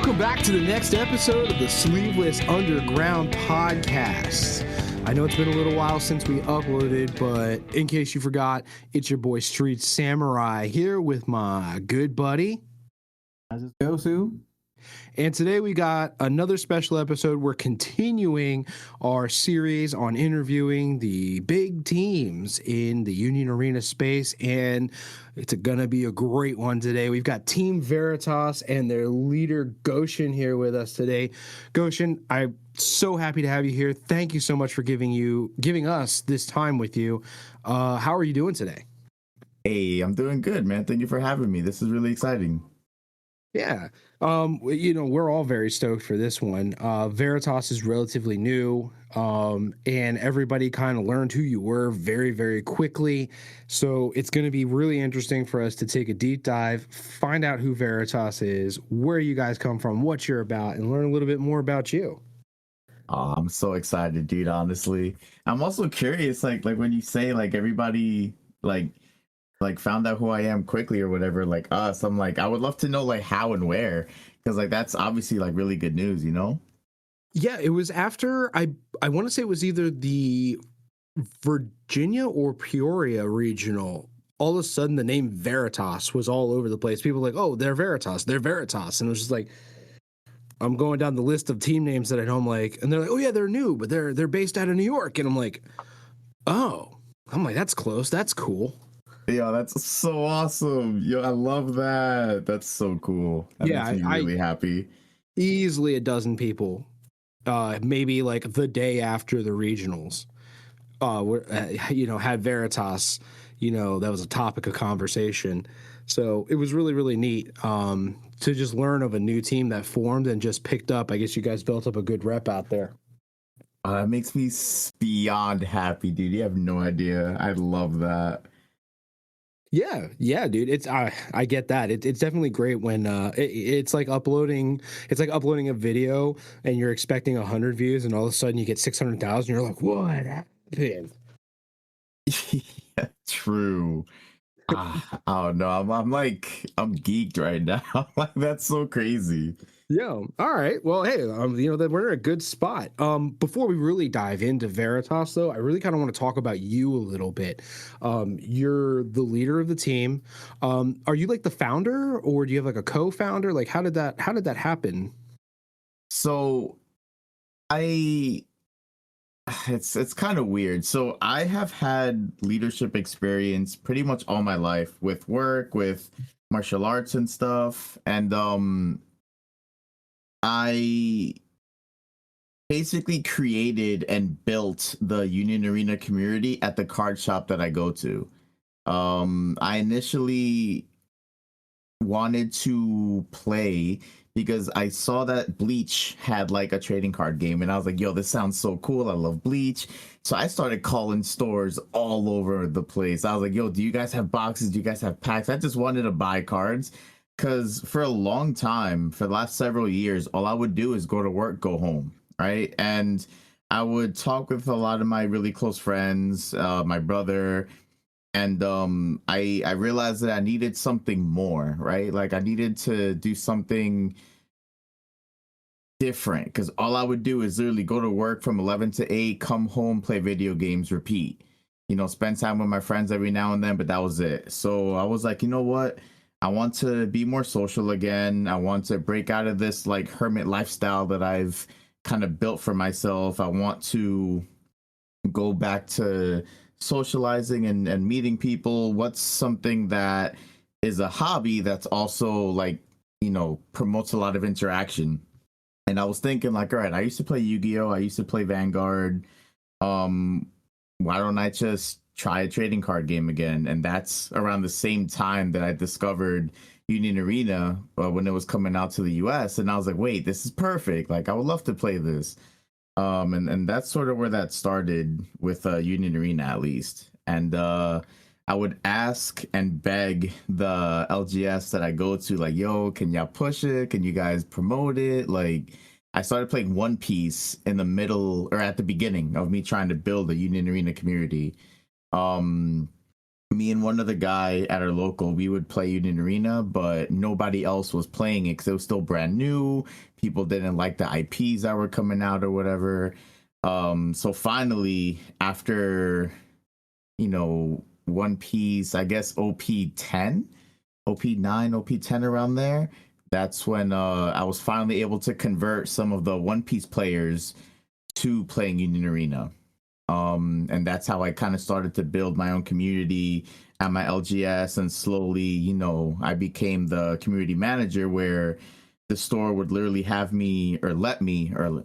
Welcome back to the next episode of the Sleeveless Underground podcast. I know it's been a little while since we uploaded, but in case you forgot, it's your boy Street Samurai here with my good buddy. How's it go, Sue? And today we got another special episode. We're continuing our series on interviewing the big teams in the Union Arena space, and it's going to be a great one today. We've got Team Veritas and their leader Goshin here with us today. Goshin, I'm so happy to have you here. Thank you so much for giving us this time with you. How are you doing today? Hey, I'm doing good, man. Thank you for having me. This is really exciting. Yeah. We're all very stoked for this one. Veritas is relatively new, and everybody kind of learned who you were very, very quickly. So it's going to be really interesting for us to take a deep dive, find out who Veritas is, where you guys come from, what you're about, and learn a little bit more about you. Oh, I'm so excited, dude, honestly. I'm also curious, like when you say like everybody like found out who I am quickly or whatever, like us, I'm like, I would love to know like how and where, because like that's obviously like really good news, you know? Yeah, it was after I want to say it was either the Virginia or Peoria regional. All of a sudden the name Veritas was all over the place. People were like, oh, they're Veritas. And it was just like, I'm going down the list of team names that I know. I'm like, and they're like, oh yeah, they're new, but they're based out of New York. And I'm like, that's close. That's cool. Yeah, that's so awesome. Yo, I love that. That's so cool. That makes me really happy. Easily a dozen people, maybe like the day after the regionals, had Veritas, that was a topic of conversation. So it was really, really neat to just learn of a new team that formed and just picked up. I guess you guys built up a good rep out there. It makes me beyond happy, dude. You have no idea. I love that. Yeah, dude. It's I get that. It's definitely great when it's like uploading. It's like uploading a video and you're expecting 100 views, and all of a sudden you get 600,000. You're like, what happened? Yeah, true. Oh no, I'm geeked right now. Like that's so crazy. Yeah. All right. Well, hey, we're in a good spot. Before we really dive into Veritas, though, I really kind of want to talk about you a little bit. You're the leader of the team. Are you like the founder, or do you have like a co-founder? Like, how did that happen? So, it's kind of weird. So I have had leadership experience pretty much all my life with work, with martial arts and stuff, and I basically created and built the Union Arena community at the card shop that I go to. I initially wanted to play because I saw that Bleach had like a trading card game, and I was like, yo, this sounds so cool. I love Bleach. So I started calling stores all over the place. I was like, yo, do you guys have boxes? Do you guys have packs? I just wanted to buy cards. Because for a long time, for the last several years, all I would do is go to work, go home, right? And I would talk with a lot of my really close friends, my brother, and I realized that I needed something more, right? Like I needed to do something different, because all I would do is literally go to work from 11 to 8, come home, play video games, repeat. Spend time with my friends every now and then, but that was it. So I was like, you know what? I want to be more social again. I want to break out of this like hermit lifestyle that I've kind of built for myself. I want to go back to socializing and meeting people. What's something that is a hobby that's also like, promotes a lot of interaction? And I was thinking like, all right, I used to play Yu-Gi-Oh! I used to play Vanguard. Why don't I just try a trading card game again? And that's around the same time that I discovered Union Arena when it was coming out to the US, and I was like, wait, this is perfect. Like I would love to play this. And that's sort of where that started with Union Arena, at least. And I would ask and beg the LGS that I go to, like, yo, can y'all push it? Can you guys promote it? Like, I started playing One Piece in the middle or at the beginning of me trying to build a Union Arena community. me and one other guy at our local, we would play Union Arena, but nobody else was playing it because it was still brand new. People didn't like the IPs that were coming out or whatever. So finally, after One Piece, I guess OP 10, OP 9, OP 10 around there. That's when I was finally able to convert some of the One Piece players to playing Union Arena. And that's how I kind of started to build my own community at my LGS, and slowly, I became the community manager where the store would literally have me or let me or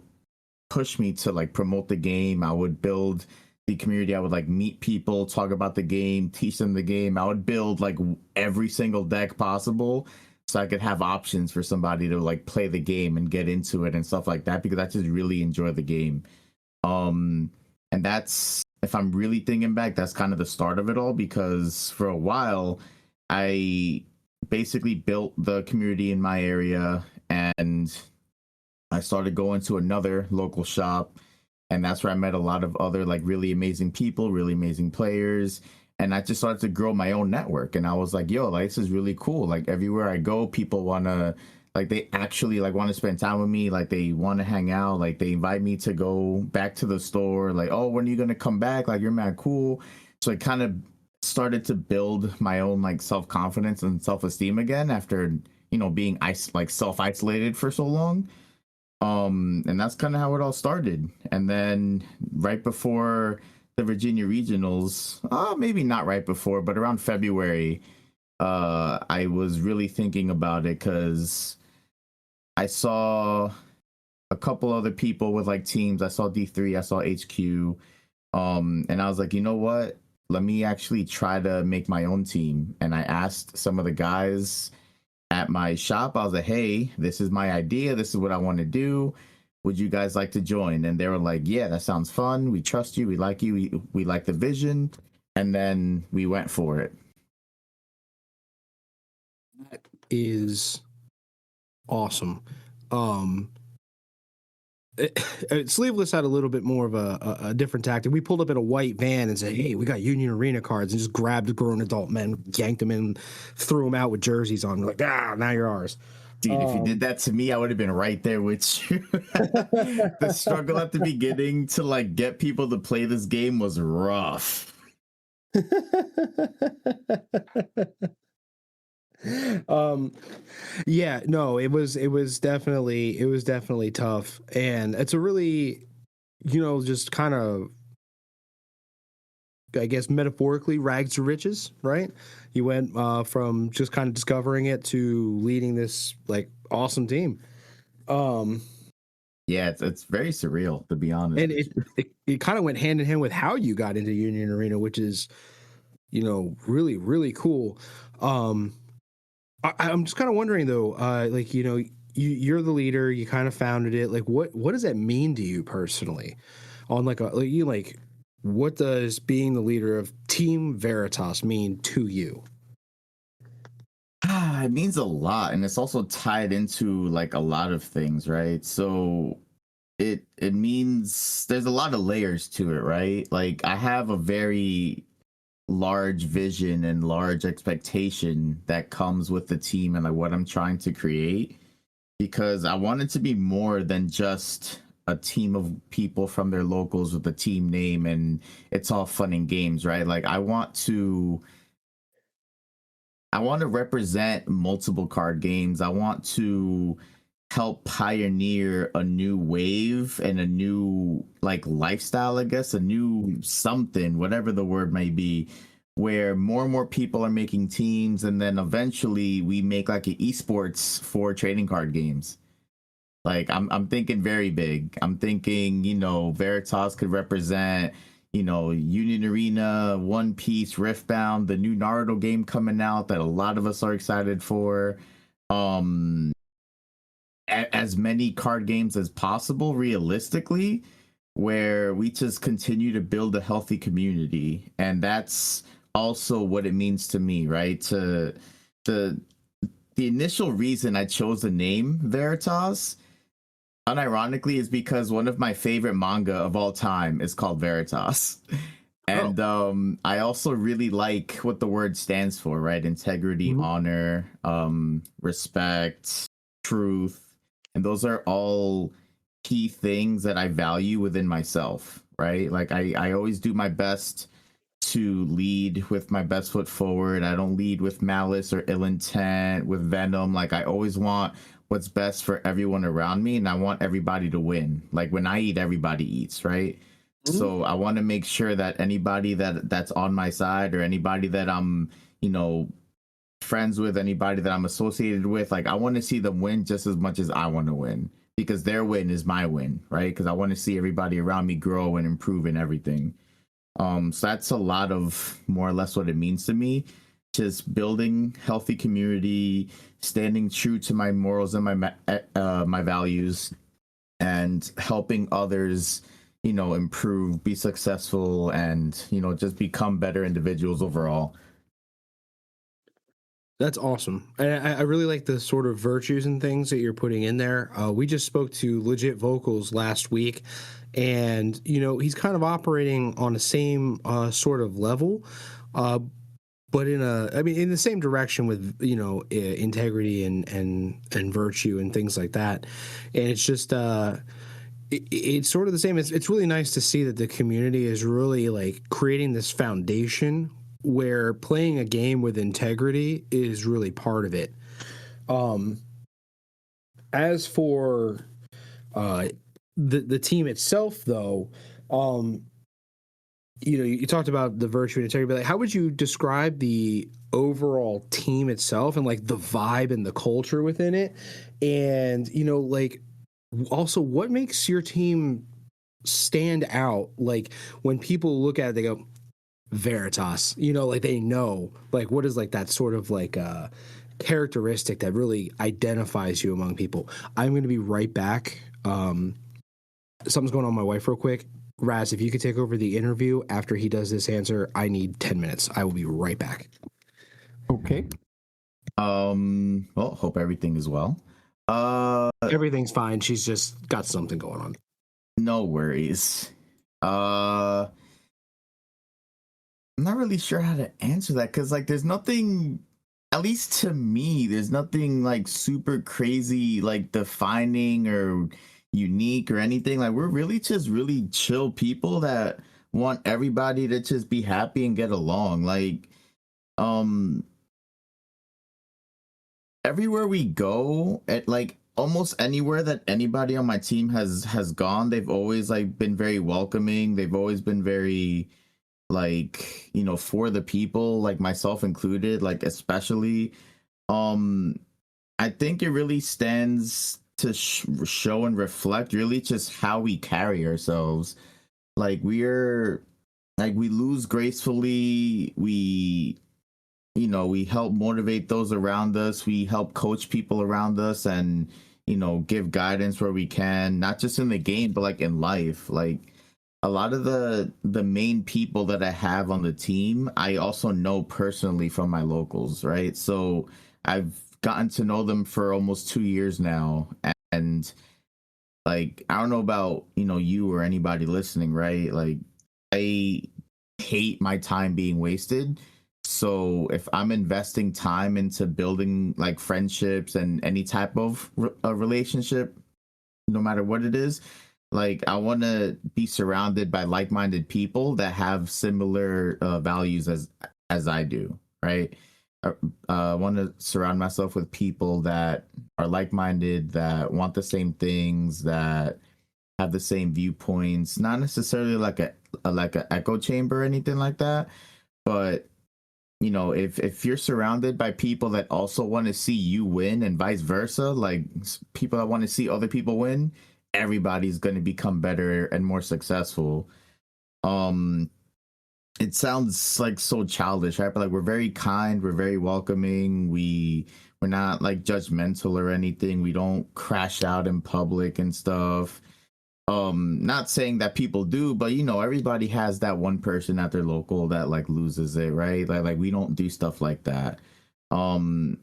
push me to like promote the game. I would build the community. I would like meet people, talk about the game, teach them the game. I would build like every single deck possible so I could have options for somebody to like play the game and get into it and stuff like that, because I just really enjoy the game. And that's, if I'm really thinking back, that's kind of the start of it all, because for a while I basically built the community in my area, and I started going to another local shop, and that's where I met a lot of other like really amazing people, really amazing players, and I just started to grow my own network. And I was like, yo, like, this is really cool. Like everywhere I go, people want to, like, they actually like want to spend time with me, like they want to hang out, like they invite me to go back to the store, like, oh, when are you gonna come back, like you're mad cool. So I kind of started to build my own like self-confidence and self-esteem again after being self-isolated for so long. And that's kind of how it all started. And then right before the Virginia regionals, maybe not right before, but around February, I was really thinking about it because I saw a couple other people with like teams. I saw D3, I saw HQ, and I was like, you know what? Let me actually try to make my own team. And I asked some of the guys at my shop. I was like, hey, this is my idea. This is what I want to do. Would you guys like to join? And they were like, yeah, that sounds fun. We trust you. We like you. We like the vision. And then we went for it. That is awesome. Sleeveless had a little bit more of a different tactic. We pulled up in a white van and said, hey, we got Union Arena cards, and just grabbed the grown adult men, yanked them in, threw them out with jerseys on. We're like, now you're ours. Dude, if you did that to me, I would have been right there with you. The struggle at the beginning to like get people to play this game was rough. Yeah, no, it was definitely tough. And it's a really, just kind of, I guess, metaphorically rags to riches, right? You went from just kind of discovering it to leading this like awesome team. Yeah, it's very surreal, to be honest. And it kind of went hand in hand with how you got into Union Arena, which is, really, really cool. I'm just kind of wondering though, like, you're the leader, you kind of founded it. Like, what does that mean to you personally? On like what does being the leader of Team Veritas mean to you? It means a lot, and it's also tied into like a lot of things, right? So it means there's a lot of layers to it, right? Like I have a very large vision and large expectation that comes with the team and like what I'm trying to create, because I want it to be more than just a team of people from their locals with a team name and it's all fun and games, right? Like I want to represent multiple card games. I want to help pioneer a new wave and a new like lifestyle, I guess, a new something, whatever the word may be, where more and more people are making teams, and then eventually we make like an esports for trading card games. Like I'm thinking very big. I'm thinking, Veritas could represent, Union Arena, One Piece, Riftbound, the new Naruto game coming out that a lot of us are excited for. As many card games as possible, realistically, where we just continue to build a healthy community. And that's also what it means to me, right? The initial reason I chose the name Veritas, unironically, is because one of my favorite manga of all time is called Veritas. Oh. And I also really like what the word stands for, right? Integrity, Mhm. honor, respect, truth. And those are all key things that I value within myself, right? Like I always do my best to lead with my best foot forward. I don't lead with malice or ill intent, with venom. Like I always want what's best for everyone around me, and I want everybody to win. Like when I eat, everybody eats, right? Mhm. So I want to make sure that anybody that's on my side, or anybody that I'm, you know, friends with, anybody that I'm associated with, like I want to see them win just as much as I want to win, because their win is my win, right? Because I want to see everybody around me grow and improve in everything. So that's a lot of more or less what it means to me. Just building healthy community, standing true to my morals and my values, and helping others, you know, improve, be successful, and you know, just become better individuals overall. That's awesome. And I really like the sort of virtues and things that you're putting in there. We just spoke to Legit Vocals last week, and you know he's kind of operating on the same sort of level, uh, but I mean, in the same direction with integrity and virtue and things like that. And it's just it's sort of the same. It's really nice to see that the community is really like creating this foundation where playing a game with integrity is really part of it. Um, as for uh, the team itself, though, um, you talked about the virtue and integrity, but like, how would you describe the overall team itself and like the vibe and the culture within it? And like also what makes your team stand out? Like when people look at it, they go Veritas. Like they know like what is like that sort of like characteristic that really identifies you among people. I'm going to be right back. Something's going on with my wife real quick. Raz, if you could take over the interview after he does this answer, I need 10 minutes. I will be right back. Okay. Well, hope everything is well. Uh, Everything's fine. She's just got something going on. no worries. I'm not really sure how to answer that, because like there's nothing, at least to me, there's nothing like super crazy like defining or unique or anything. Like we're really just really chill people that want everybody to just be happy and get along. Like um everywhere we go, at like almost anywhere that anybody on my team has gone, they've always like been very welcoming. They've always been very like, you know, for the people, like myself included, like especially. um I think it really stands to show and reflect really just how we carry ourselves. Like we're like we lose gracefully. We, you know, we help motivate those around us. We help coach people around us, and you know, give guidance where we can, not just in the game but like in life. Like a lot of the main people that I have on the team, I also know personally from my locals, right? So I've gotten to know them for almost 2 years now. And like I don't know about, you know, you or anybody listening, right? Like I hate my time being wasted. So if I'm investing time into building like friendships and any type of a relationship, no matter what it is, like I want to be surrounded by like-minded people that have similar values as I do, right? I want to surround myself with people that are like-minded, that want the same things, that have the same viewpoints. Not necessarily like a echo chamber or anything like that, but you know, if you're surrounded by people that also want to see you win and vice versa, like people that want to see other people win, everybody's going to become better and more successful. um it sounds like so childish, right? But like we're very kind, we're very welcoming, we're not like judgmental or anything. We don't crash out in public and stuff. Not saying that people do, but you know, everybody has that one person at their local that like loses it, right? Like we don't do stuff like that. um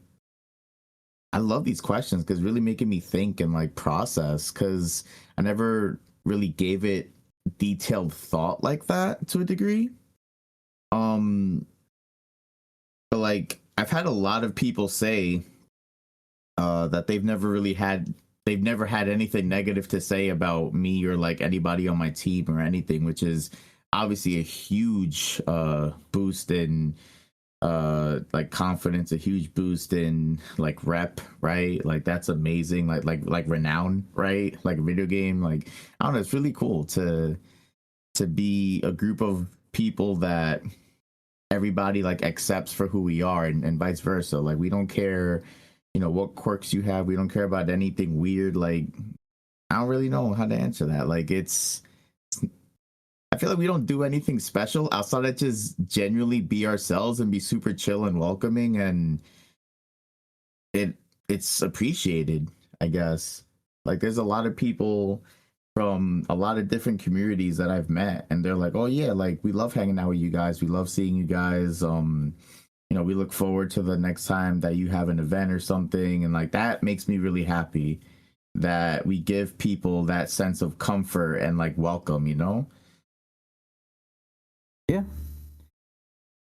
I love these questions because really making me think and like process, because I never really gave it detailed thought like that to a degree. Um, like I've had a lot of people say that they've never had anything negative to say about me or like anybody on my team or anything, which is obviously a huge boost in like confidence, a huge boost in like rep, right? Like that's amazing. Like renown, right? Like a video game, like I don't know, it's really cool to be a group of people that everybody like accepts for who we are, and vice versa. Like we don't care, you know, what quirks you have. We don't care about anything weird. Like I don't really know how to answer that. Like I feel like we don't do anything special outside of just genuinely be ourselves and be super chill and welcoming, and it it's appreciated, I guess. Like there's a lot of people from a lot of different communities that I've met, and they're like, "Oh yeah, like we love hanging out with you guys. We love seeing you guys. You know, we look forward to the next time that you have an event or something." And like that makes me really happy that we give people that sense of comfort and like welcome, you know? Yeah.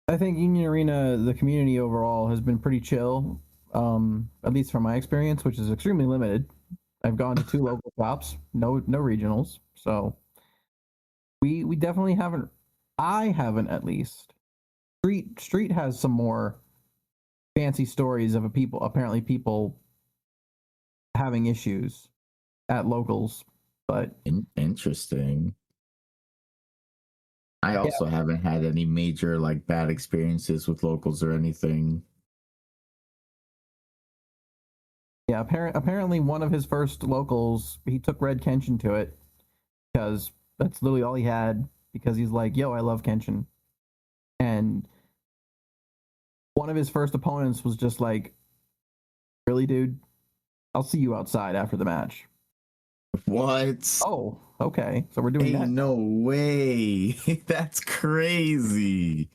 I think Union Arena, the community overall, has been pretty chill, at least from my experience, which is extremely limited. I've gone to 2 local shops, no regionals, so we definitely haven't. I haven't, at least. Street has some more fancy stories of apparently people having issues at locals, but Interesting. I yeah, also haven't had any major like bad experiences with locals or anything. yeah. Apparently, one of his first locals, he took Red Kenshin to it because that's literally all he had. Because he's like, "Yo, I love Kenshin," and one of his first opponents was just like, "Really, dude? I'll see you outside after the match." What? Oh, okay. So we're doing Ain't that. no way. That's crazy.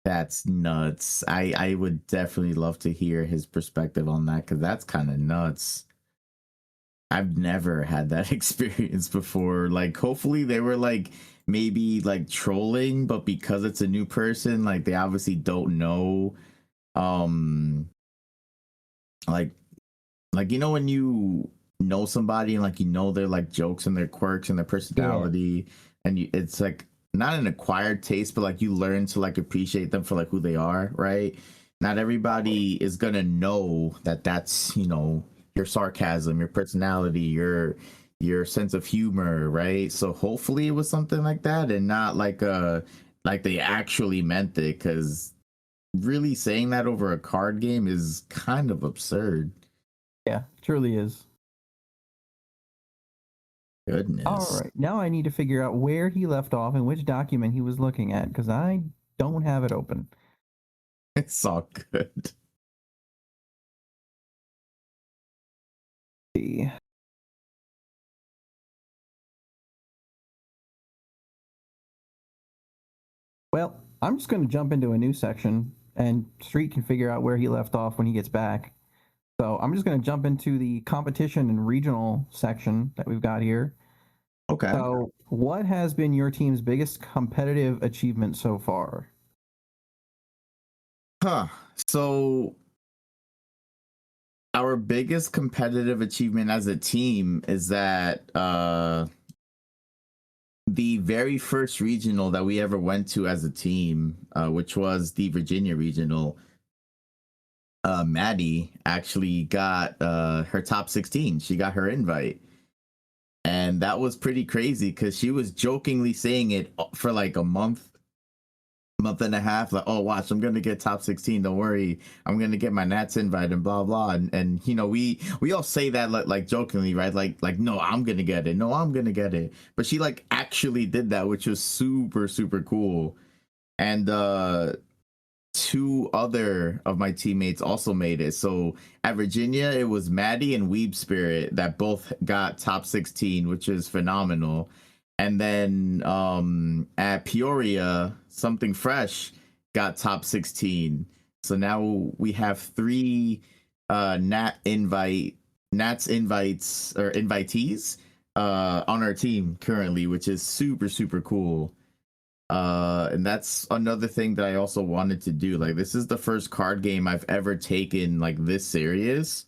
That's nuts. I would definitely love to hear his perspective on that because that's kind of nuts. I've never had that experience before. Like, hopefully, they were like maybe like trolling, but because it's a new person, like they obviously don't know. Um, like, like you know when you know somebody and like you know their like jokes and their quirks and their Yeah, personality, and it's like not an acquired taste, but like you learn to like appreciate them for like who they are, right? Not everybody is gonna know that that's, you know, your sarcasm, your personality, your sense of humor, right? So hopefully it was something like that and not like they actually meant it, because really saying that over a card game is kind of absurd. yeah, truly is. All Goodness. right, now I need to figure out where he left off and which document he was looking at because I don't have it open. It's all good. Let's see. Well, I'm just going to jump into a new section, and Street can figure out where he left off when he gets back. So I'm just going to jump into the competition and regional section that we've got here. Okay. So, what has been your team's biggest competitive achievement so far? Huh. So our biggest competitive achievement as a team is that the very first regional that we ever went to as a team, which was the Virginia regional, Maddie actually got her top 16. She got her invite. And that was pretty crazy because she was jokingly saying it for like a month and a half, like, oh watch, I'm gonna get top 16, don't worry, I'm gonna get my Nats invite and blah blah. And you know, we all say that like jokingly, right? Like no, I'm gonna get it, no, I'm gonna get it, but she like actually did that, which was super cool. And two other of my teammates also made it. So at Virginia, it was Maddie and Weeb Spirit that both got top 16, which is phenomenal. And then at Peoria, Something Fresh got top 16. So now we have three Nats invites or invitees on our team currently, which is super super cool. And that's another thing that I also wanted to do. Like, this is the first card game I've ever taken like this serious.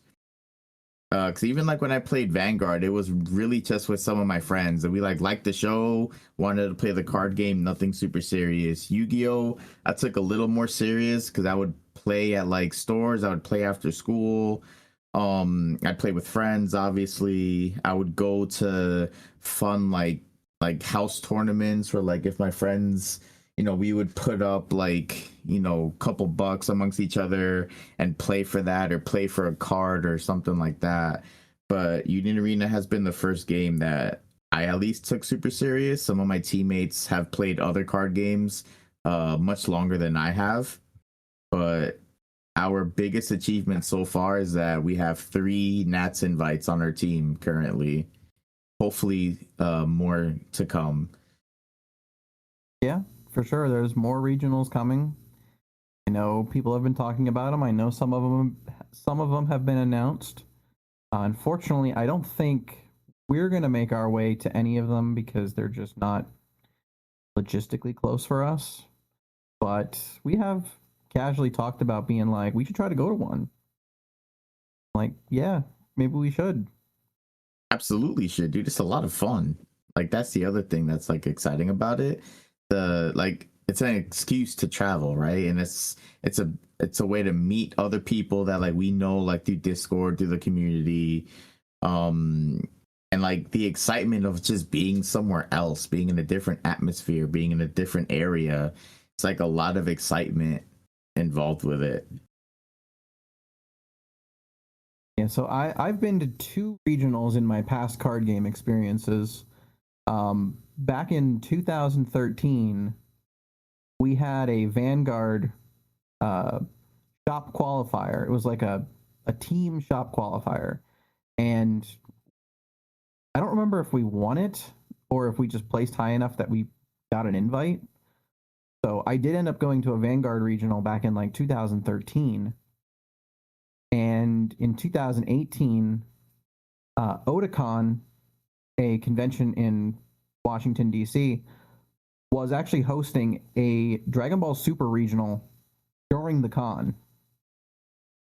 Because even like when I played Vanguard, it was really just with some of my friends, and we like liked the show, wanted to play the card game, nothing super serious. Yu-Gi-Oh, I took a little more serious because I would play at like stores, I would play after school. I'd play with friends, obviously. I would go to fun like house tournaments where like if my friends, we would put up like, couple bucks amongst each other and play for that or play for a card or something like that. But Union Arena has been the first game that I at least took super serious. Some of my teammates have played other card games much longer than I have. But our biggest achievement so far is that we have 3 Nats invites on our team currently. Hopefully, more to come. Yeah, for sure. There's more regionals coming. I know people have been talking about them. I know some of them have been announced. Unfortunately, I don't think we're going to make our way to any of them because they're just not logistically close for us. But we have casually talked about being like, we should try to go to one. Like, yeah, maybe we should. Absolutely should, dude. It's a lot of fun. Like, that's the other thing that's like exciting about it. It's an excuse to travel, right? And it's a way to meet other people that like we know like through Discord, through the community. And like the excitement of just being somewhere else, being in a different atmosphere, being in a different area. It's like a lot of excitement involved with it. Yeah, so I've been to 2 regionals in my past card game experiences. Back in 2013, we had a Vanguard uh, shop qualifier. It was like a team shop qualifier, and I don't remember if we won it or if we just placed high enough that we got an invite. So I did end up going to a Vanguard regional back in like 2013, and in 2018, Otakon, a convention in Washington D.C., was actually hosting a Dragon Ball Super regional during the con.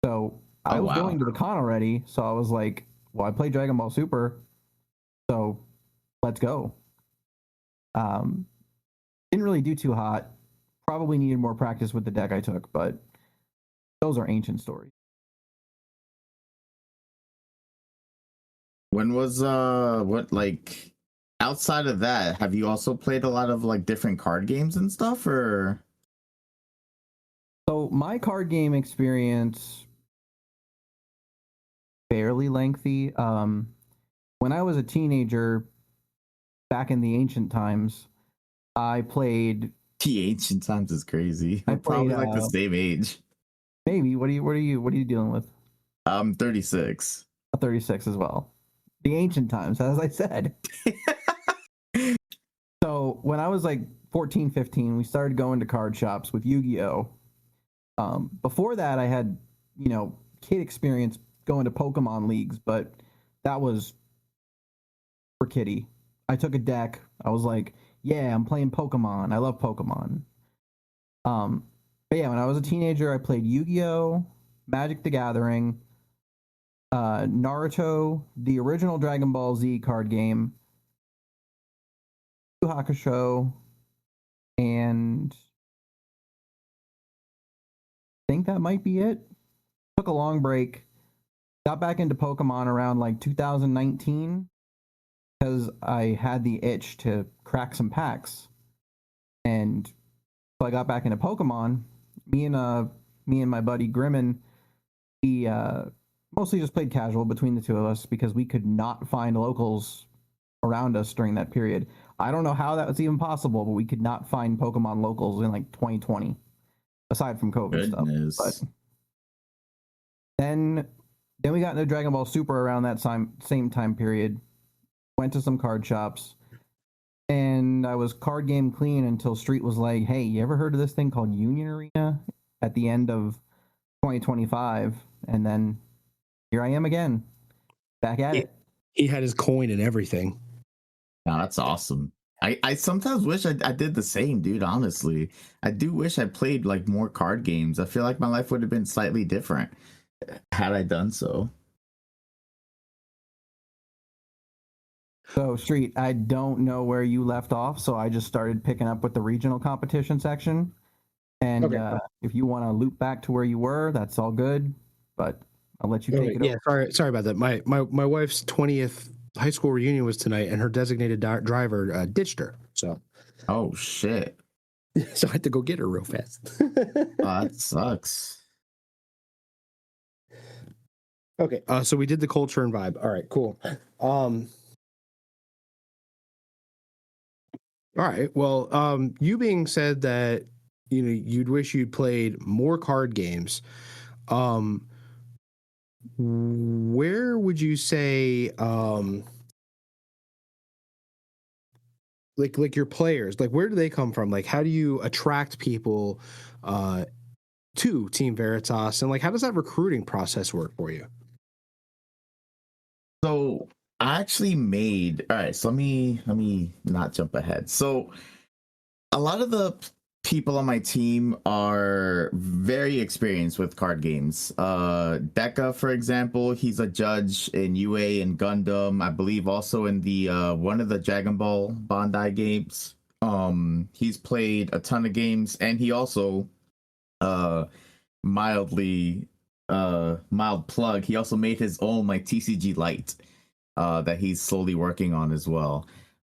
So I was going to the con already, so I was like, well, I play Dragon Ball Super, so let's go. Didn't really do too hot. Probably needed more practice with the deck I took, but those are ancient stories. When was what like outside of that, have you also played a lot of like different card games and stuff or So my card game experience fairly lengthy. When I was a teenager back in the ancient times, I played the ancient times is crazy. I We're probably played like the same age. maybe what are you dealing with? I'm 36. A 36 as well. The ancient times, as I said. So when I was like 14, 15, we started going to card shops with Yu-Gi-Oh. Before that, I had, kid experience going to Pokemon leagues, but that was for kiddie. I took a deck. I was like, yeah, I'm playing Pokemon. I love Pokemon. But yeah, when I was a teenager, I played Yu-Gi-Oh, Magic the Gathering, Naruto, the original Dragon Ball Z card game, Yu Hakusho, and I think that might be it. Took a long break. Got back into Pokemon around like 2019 because I had the itch to crack some packs, and so I got back into Pokemon. Me and my buddy Grimmin, we mostly just played casual between the two of us because we could not find locals around us during that period. I don't know how that was even possible, but we could not find Pokemon locals in like 2020, aside from COVID Goodness. stuff. But then we got into Dragon Ball Super around that same time period. Went to some card shops, and I was card game clean until Street was like, "Hey, you ever heard of this thing called Union Arena?" At the end of 2025, and then here I am again, back at it. He had his coin and everything. Now that's awesome. I sometimes wish I did the same, dude. Honestly, I do wish I played like more card games. I feel like my life would have been slightly different had I done so. So, Street, I don't know where you left off, so I just started picking up with the regional competition section. And Okay. if you want to loop back to where you were, that's all good. But I'll let you take Okay, it yeah, over. sorry about that. My wife's 20th high school reunion was tonight, and her designated driver ditched her. So Oh shit. so I had to go get her real fast. Oh, that sucks. Okay, so we did the culture and vibe. All right, cool. All right. Well, you being said that you'd wish you'd played more card games. Um, where would you say like your players, like where do they come from? Like how do you attract people uh to Team Veritas, and like how does that recruiting process work for you? So I actually made all right. So let me not jump ahead. So a lot of the people on my team are very experienced with card games. Deca, for example, he's a judge in UA and Gundam. I believe also in the one of the Dragon Ball Bandai games. He's played a ton of games, and he also uh mildly mild plug. He also made his own like TCG Lite that he's slowly working on as well.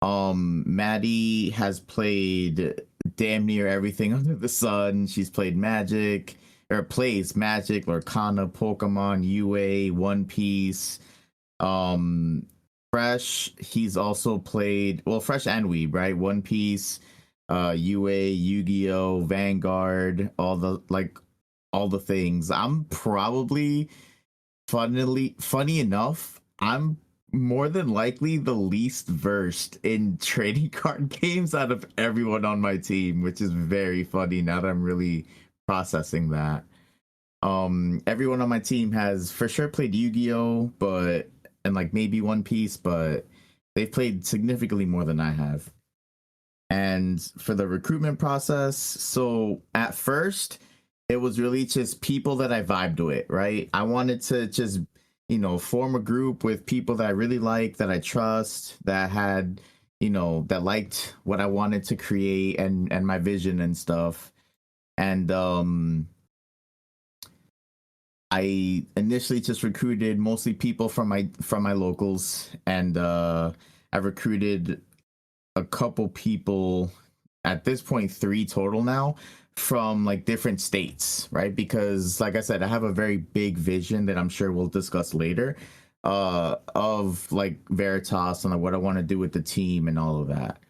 Maddie has played damn near everything under the sun. She's played Magic, or plays Magic, Lorcana, Pokemon, UA, One Piece. Um, Fresh, he's also played well, Fresh and Weeb, right? One Piece, UA, Yu-Gi-Oh, Vanguard, all the things. I'm probably funny enough, I'm more than likely the least versed in trading card games out of everyone on my team, which is very funny now that I'm really processing that. Everyone on my team has for sure played Yu-Gi-Oh, but and like maybe One Piece, but they've played significantly more than I have. And for the recruitment process, so at first it was really just people that I vibed with, right? I wanted to just, form a group with people that I really like, that I trust, that had, that liked what I wanted to create and my vision and stuff. And I initially just recruited mostly people from my locals, and I recruited a couple people, at this point 3 total now, from like different states, right? Because like I said, I have a very big vision that I'm sure we'll discuss later, of like Veritas and like what I want to do with the team and all of that.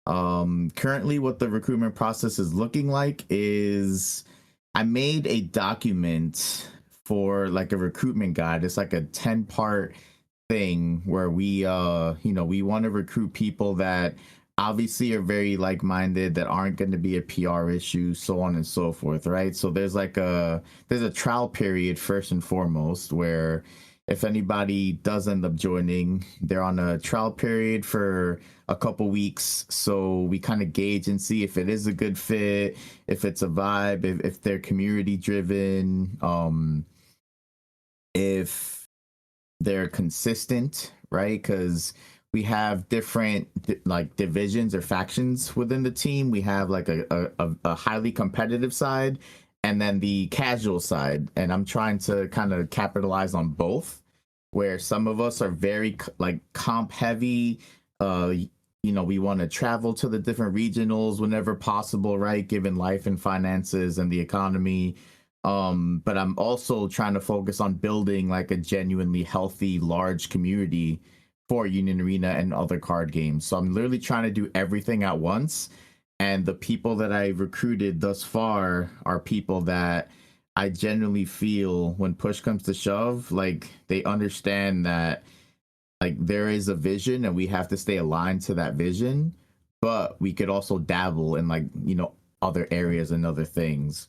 Currently what the recruitment process is looking like is I made a document for like a recruitment guide. It's like a 10-part thing where we want to recruit people that obviously are very like-minded, that aren't going to be a PR issue, so on and so forth, right? So there's a trial period first and foremost, where if anybody does end up joining, they're on a trial period for a couple weeks, so we kind of gauge and see if it is a good fit, if it's a vibe, if they're community driven, if they're consistent, right? Because we have different like divisions or factions within the team. We have like a highly competitive side, and then the casual side. And I'm trying to kind of capitalize on both, where some of us are very like comp heavy. We want to travel to the different regionals whenever possible, right? Given life and finances and the economy. But I'm also trying to focus on building like a genuinely healthy, large community for Union Arena and other card games. So I'm literally trying to do everything at once. And the people that I recruited thus far are people that I genuinely feel, when push comes to shove, like they understand that like there is a vision and we have to stay aligned to that vision, but we could also dabble in like, other areas and other things.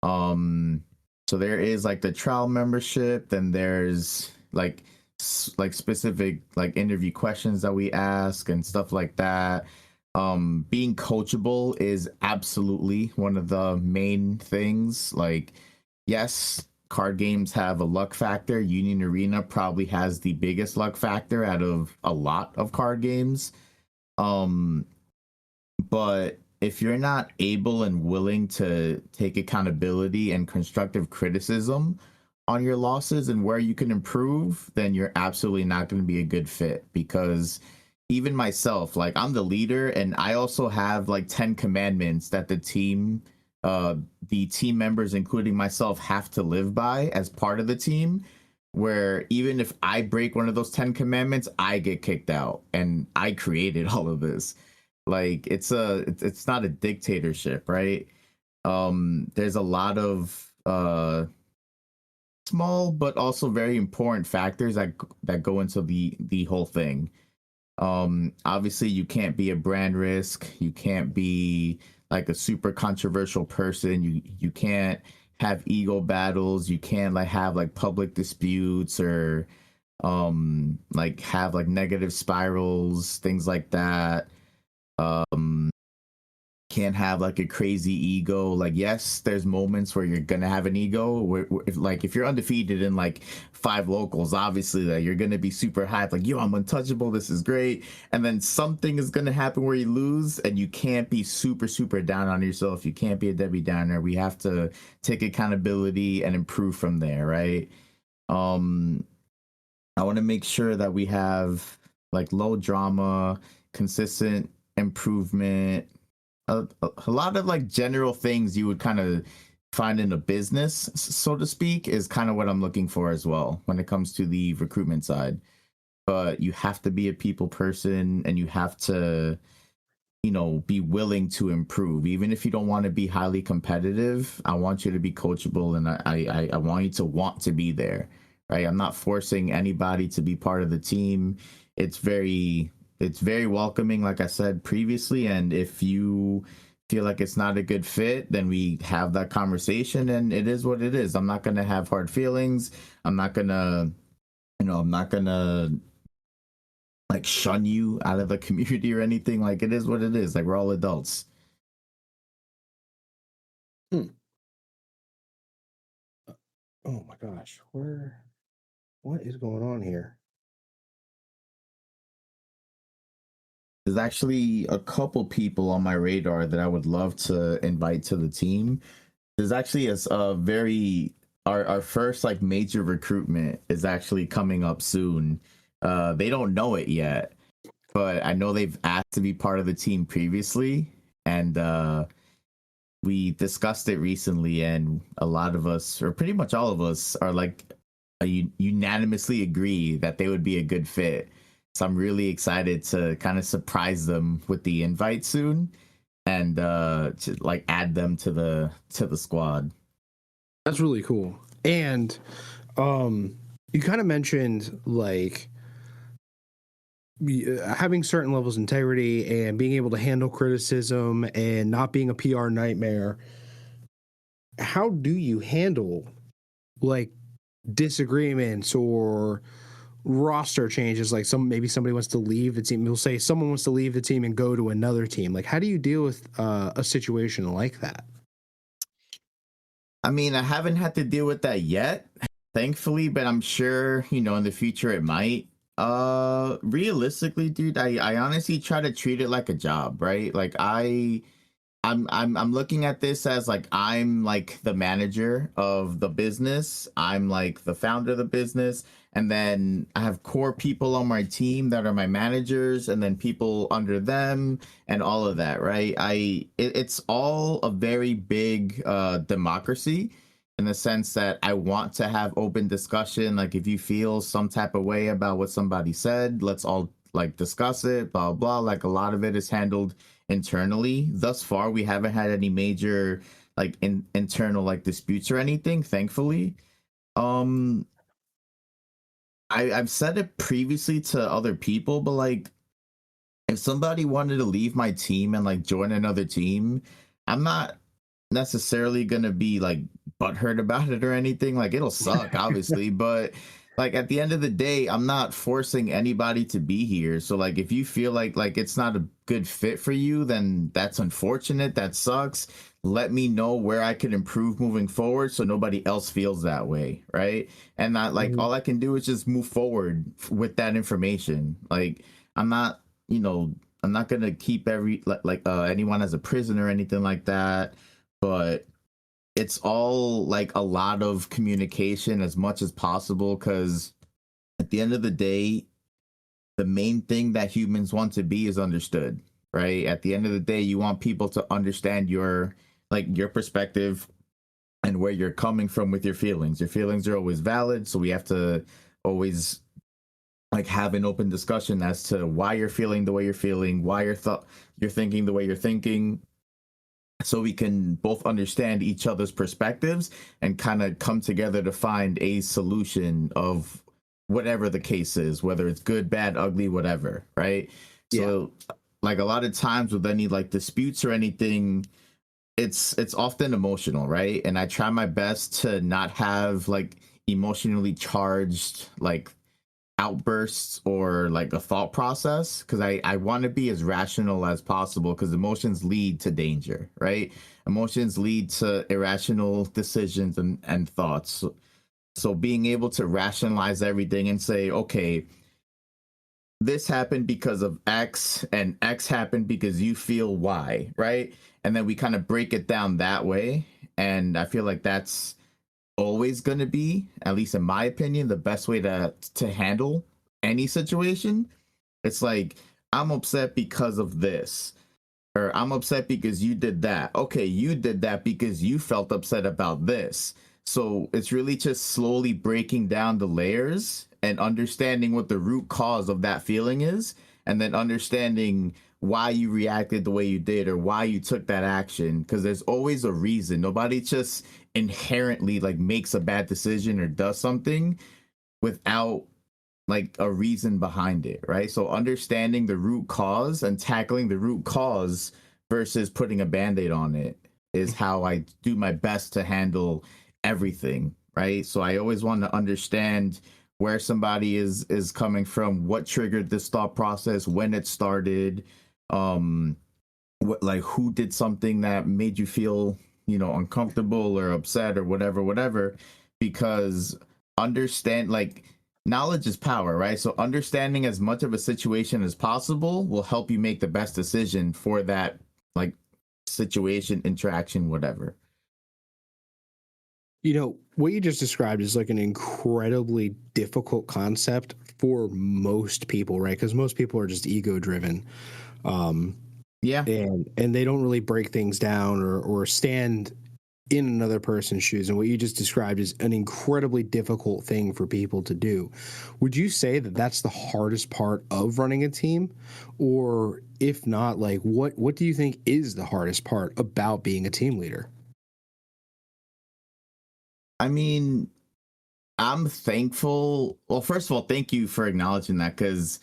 Um, so there is like the trial membership, then there's like like specific like interview questions that we ask and stuff like that. Being coachable is absolutely one of the main things. Like, yes, card games have a luck factor. Union Arena probably has the biggest luck factor out of a lot of card games. Um, but if you're not able and willing to take accountability and constructive criticism on your losses and where you can improve, then you're absolutely not going to be a good fit. Because even myself, like, I'm the leader and I also have like 10 commandments that the team members, including myself, have to live by as part of the team, where even if I break one of those 10 commandments, I get kicked out, and I created all of this. Like, it's not a dictatorship, right? There's a lot of small but also very important factors that go into the whole thing. Obviously you can't be a brand risk, you can't be like a super controversial person, you can't have ego battles, you can't like have like public disputes or like have like negative spirals, things like that. um can't have like a crazy ego. Like, yes, there's moments where you're gonna have an ego where if you're undefeated in like 5 locals, obviously that you're gonna be super hyped, like, yo, I'm untouchable, this is great. And then something is gonna happen where you lose, and you can't be super down on yourself. You can't be a Debbie Downer. We have to take accountability and improve from there, right? I want to make sure that we have like low drama, consistent improvement, a lot of like general things you would kind of find in a business, so to speak, is kind of what I'm looking for as well when it comes to the recruitment side. But you have to be a people person, and you have to, be willing to improve. Even if you don't want to be highly competitive, I want you to be coachable, and I want you to want to be there, right? I'm not forcing anybody to be part of the team. It's very welcoming, like I said previously. And if you feel like it's not a good fit, then we have that conversation, and it is what it is. I'm not going to have hard feelings. I'm not going to, I'm not going to like shun you out of the community or anything. Like, it is what it is. Like, we're all adults. Oh my gosh, what is going on here? There's actually a couple people on my radar that I would love to invite to the team. There's actually a very our first like major recruitment is actually coming up soon. They don't know it yet, but I know they've asked to be part of the team previously, and we discussed it recently, and a lot of us, or pretty much all of us, are like unanimously agree that they would be a good fit. So I'm really excited to kind of surprise them with the invite soon, and to like add them to the squad. That's really cool. And you kind of mentioned like having certain levels of integrity and being able to handle criticism and not being a PR nightmare. How do you handle like disagreements or roster changes? Like maybe somebody wants to leave the team. We'll say someone wants to leave the team and go to another team. Like, how do you deal with a situation like that? I mean, I haven't had to deal with that yet, thankfully, but I'm sure, in the future it might. Realistically, dude, I honestly try to treat it like a job, right? Like, I'm looking at this as like I'm like the manager of the business. I'm like the founder of the business, and then I have core people on my team that are my managers, and then people under them, and all of that, right? It's all a very big democracy, in the sense that I want to have open discussion. Like, if you feel some type of way about what somebody said, let's all like discuss it, blah blah. Like, a lot of it is handled internally. Thus far, we haven't had any major like internal like disputes or anything, thankfully. I've said it previously to other people, but like, if somebody wanted to leave my team and like join another team, I'm not necessarily gonna be like butthurt about it or anything. Like, it'll suck, obviously, but like at the end of the day, I'm not forcing anybody to be here. So like if you feel like it's not a good fit for you, then that's unfortunate. That sucks. Let me know where I can improve moving forward so nobody else feels that way, right? And not like Mhm. all I can do is just move forward with that information. Like I'm not, you know, I'm not gonna keep anyone as a prisoner or anything like that. But it's all like a lot of communication as much as possible, because at the end of the day, the main thing that humans want to be is understood, right? At the end of the day, you want people to understand your perspective and where you're coming from with your feelings. Your feelings are always valid, so we have to always like have an open discussion as to why you're feeling the way you're feeling, why you're thinking the way you're thinking, so we can both understand each other's perspectives and kind of come together to find a solution of whatever the case is, whether it's good, bad, ugly, whatever, right? Yeah. So like a lot of times with any like disputes or anything, it's often emotional, right? And I try my best to not have like emotionally charged like outbursts or like a thought process, because I want to be as rational as possible, because emotions lead to danger, right? Emotions lead to irrational decisions and thoughts. So being able to rationalize everything and say, okay, this happened because of X and X happened because you feel Y, right? And then we kind of break it down that way. And I feel like that's always going to be, at least in my opinion, the best way to handle any situation. It's like, I'm upset because of this, or I'm upset because you did that. Okay, you did that because you felt upset about this. So it's really just slowly breaking down the layers and understanding what the root cause of that feeling is, and then understanding why you reacted the way you did or why you took that action, because there's always a reason. Nobody just inherently like makes a bad decision or does something without like a reason behind it, right? So understanding the root cause and tackling the root cause versus putting a band-aid on it is how I do my best to handle everything, right? So I always want to understand where somebody is coming from, what triggered this thought process, when it started, what, like who did something that made you feel, uncomfortable or upset or whatever, because understand like knowledge is power, right? So understanding as much of a situation as possible will help you make the best decision for that like situation, interaction, whatever. What you just described is like an incredibly difficult concept for most people, right? Because most people are just ego driven. Um, Yeah. and they don't really break things down or stand in another person's shoes. And what you just described is an incredibly difficult thing for people to do. Would you say that that's the hardest part of running a team? Or if not, like what do you think is the hardest part about being a team leader? I mean, I'm thankful. Well, first of all, thank you for acknowledging that, because,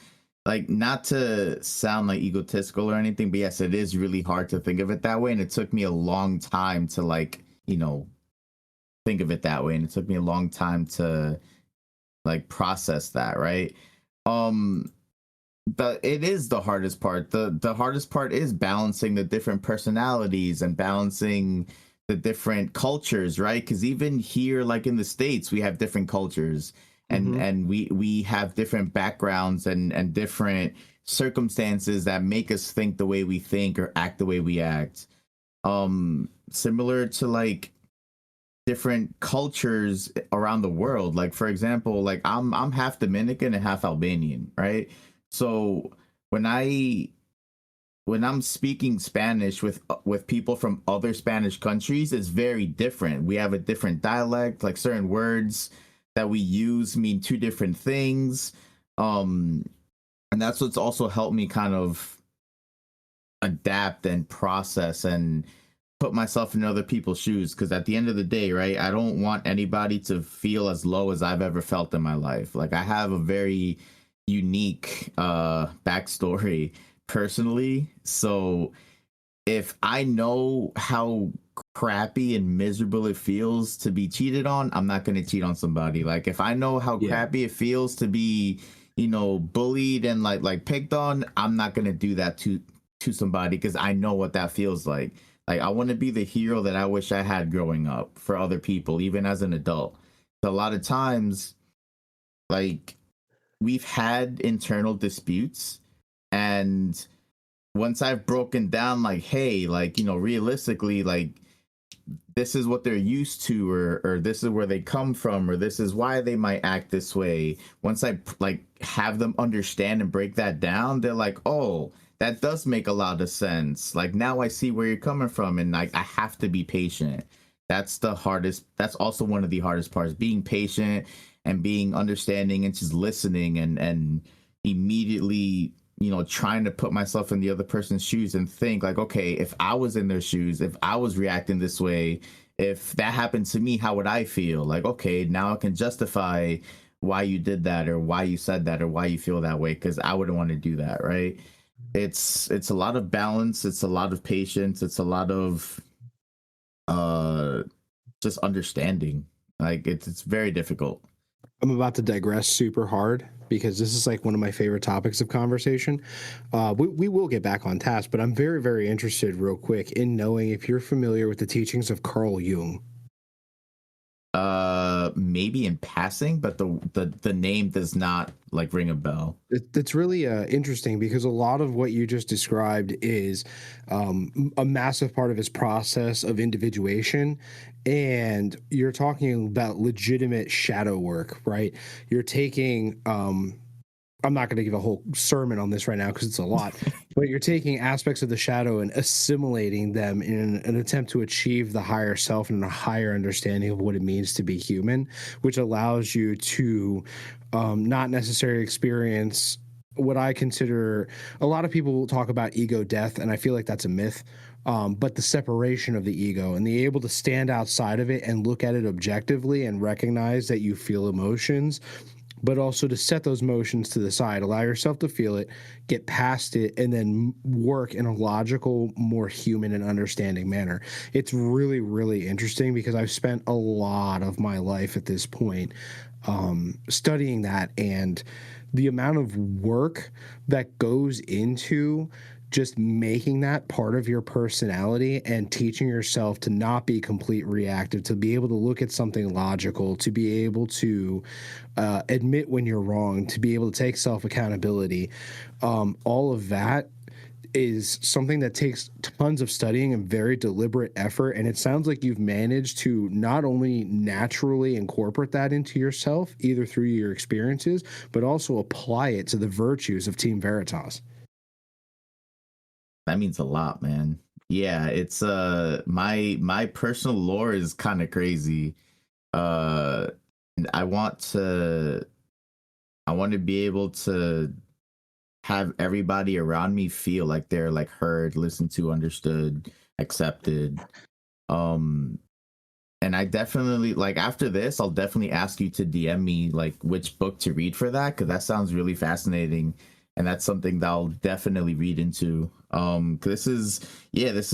like, not to sound like egotistical or anything, but yes, it is really hard to think of it that way. And it took me a long time to, like, think of it that way. And it took me a long time to, like, process that, right? Um, but it is the hardest part. The hardest part is balancing the different personalities and balancing the different cultures, right? Because even here, like in the States, we have different cultures, and Mm-hmm. we have different backgrounds and different circumstances that make us think the way we think or act the way we act. Similar to like different cultures around the world. Like for example, like I'm half Dominican and half Albanian, right? So when I when I'm speaking Spanish with people from other Spanish countries, it's very different. We have a different dialect, like certain words that we use mean two different things. Um and that's what's also helped me kind of adapt and process and put myself in other people's shoes, because at the end of the day, right, I don't want anybody to feel as low as I've ever felt in my life. Like I have a very unique backstory personally. So if I know how crappy and miserable it feels to be cheated on, I'm not gonna cheat on somebody. Like if I know how crappy it feels to be, bullied and like picked on, I'm not gonna do that to somebody because I know what that feels like. Like I want to be the hero that I wish I had growing up for other people, even as an adult. So a lot of times, like we've had internal disputes, and once I've broken down, like, hey, like, realistically, like, this is what they're used to, or this is where they come from, or this is why they might act this way. Once I like have them understand and break that down, they're like, oh, that does make a lot of sense. Like now I see where you're coming from, and like I have to be patient. That's the hardest. That's also one of the hardest parts, being patient and being understanding and just listening and immediately trying to put myself in the other person's shoes and think like, okay, if I was in their shoes, if I was reacting this way, if that happened to me, how would I feel? Like, okay, now I can justify why you did that or why you said that or why you feel that way, because I wouldn't want to do that, right? It's a lot of balance, it's a lot of patience, it's a lot of just understanding. Like it's very difficult. I'm about to digress super hard because this is like one of my favorite topics of conversation. We will get back on task, but I'm very, very interested, real quick, in knowing if you're familiar with the teachings of Carl Jung. Maybe in passing, but the name does not like ring a bell. It's really interesting because a lot of what you just described is a massive part of his process of individuation, and you're talking about legitimate shadow work, right? You're taking I'm not going to give a whole sermon on this right now because it's a lot, but you're taking aspects of the shadow and assimilating them in an attempt to achieve the higher self and a higher understanding of what it means to be human, which allows you to not necessarily experience what I consider. A lot of people talk about ego death, and I feel like that's a myth. But the separation of the ego and the able to stand outside of it and look at it objectively and recognize that you feel emotions, but also to set those motions to the side, allow yourself to feel it, get past it, and then work in a logical, more human and understanding manner. It's really, really interesting because I've spent a lot of my life at this point studying that, and the amount of work that goes into just making that part of your personality and teaching yourself to not be complete reactive, to be able to look at something logical, to be able to admit when you're wrong, to be able to take self-accountability. All of that is something that takes tons of studying and very deliberate effort. And it sounds like you've managed to not only naturally incorporate that into yourself, either through your experiences, but also apply it to the virtues of Team Veritas. That means a lot, man. Yeah, it's my personal lore is kind of crazy. And I want to be able to have everybody around me feel like they're like heard, listened to, understood, accepted. And I definitely, like, after this, I'll definitely ask you to DM me like which book to read for that, because that sounds really fascinating, and that's something that I'll definitely read into. 'Cause this is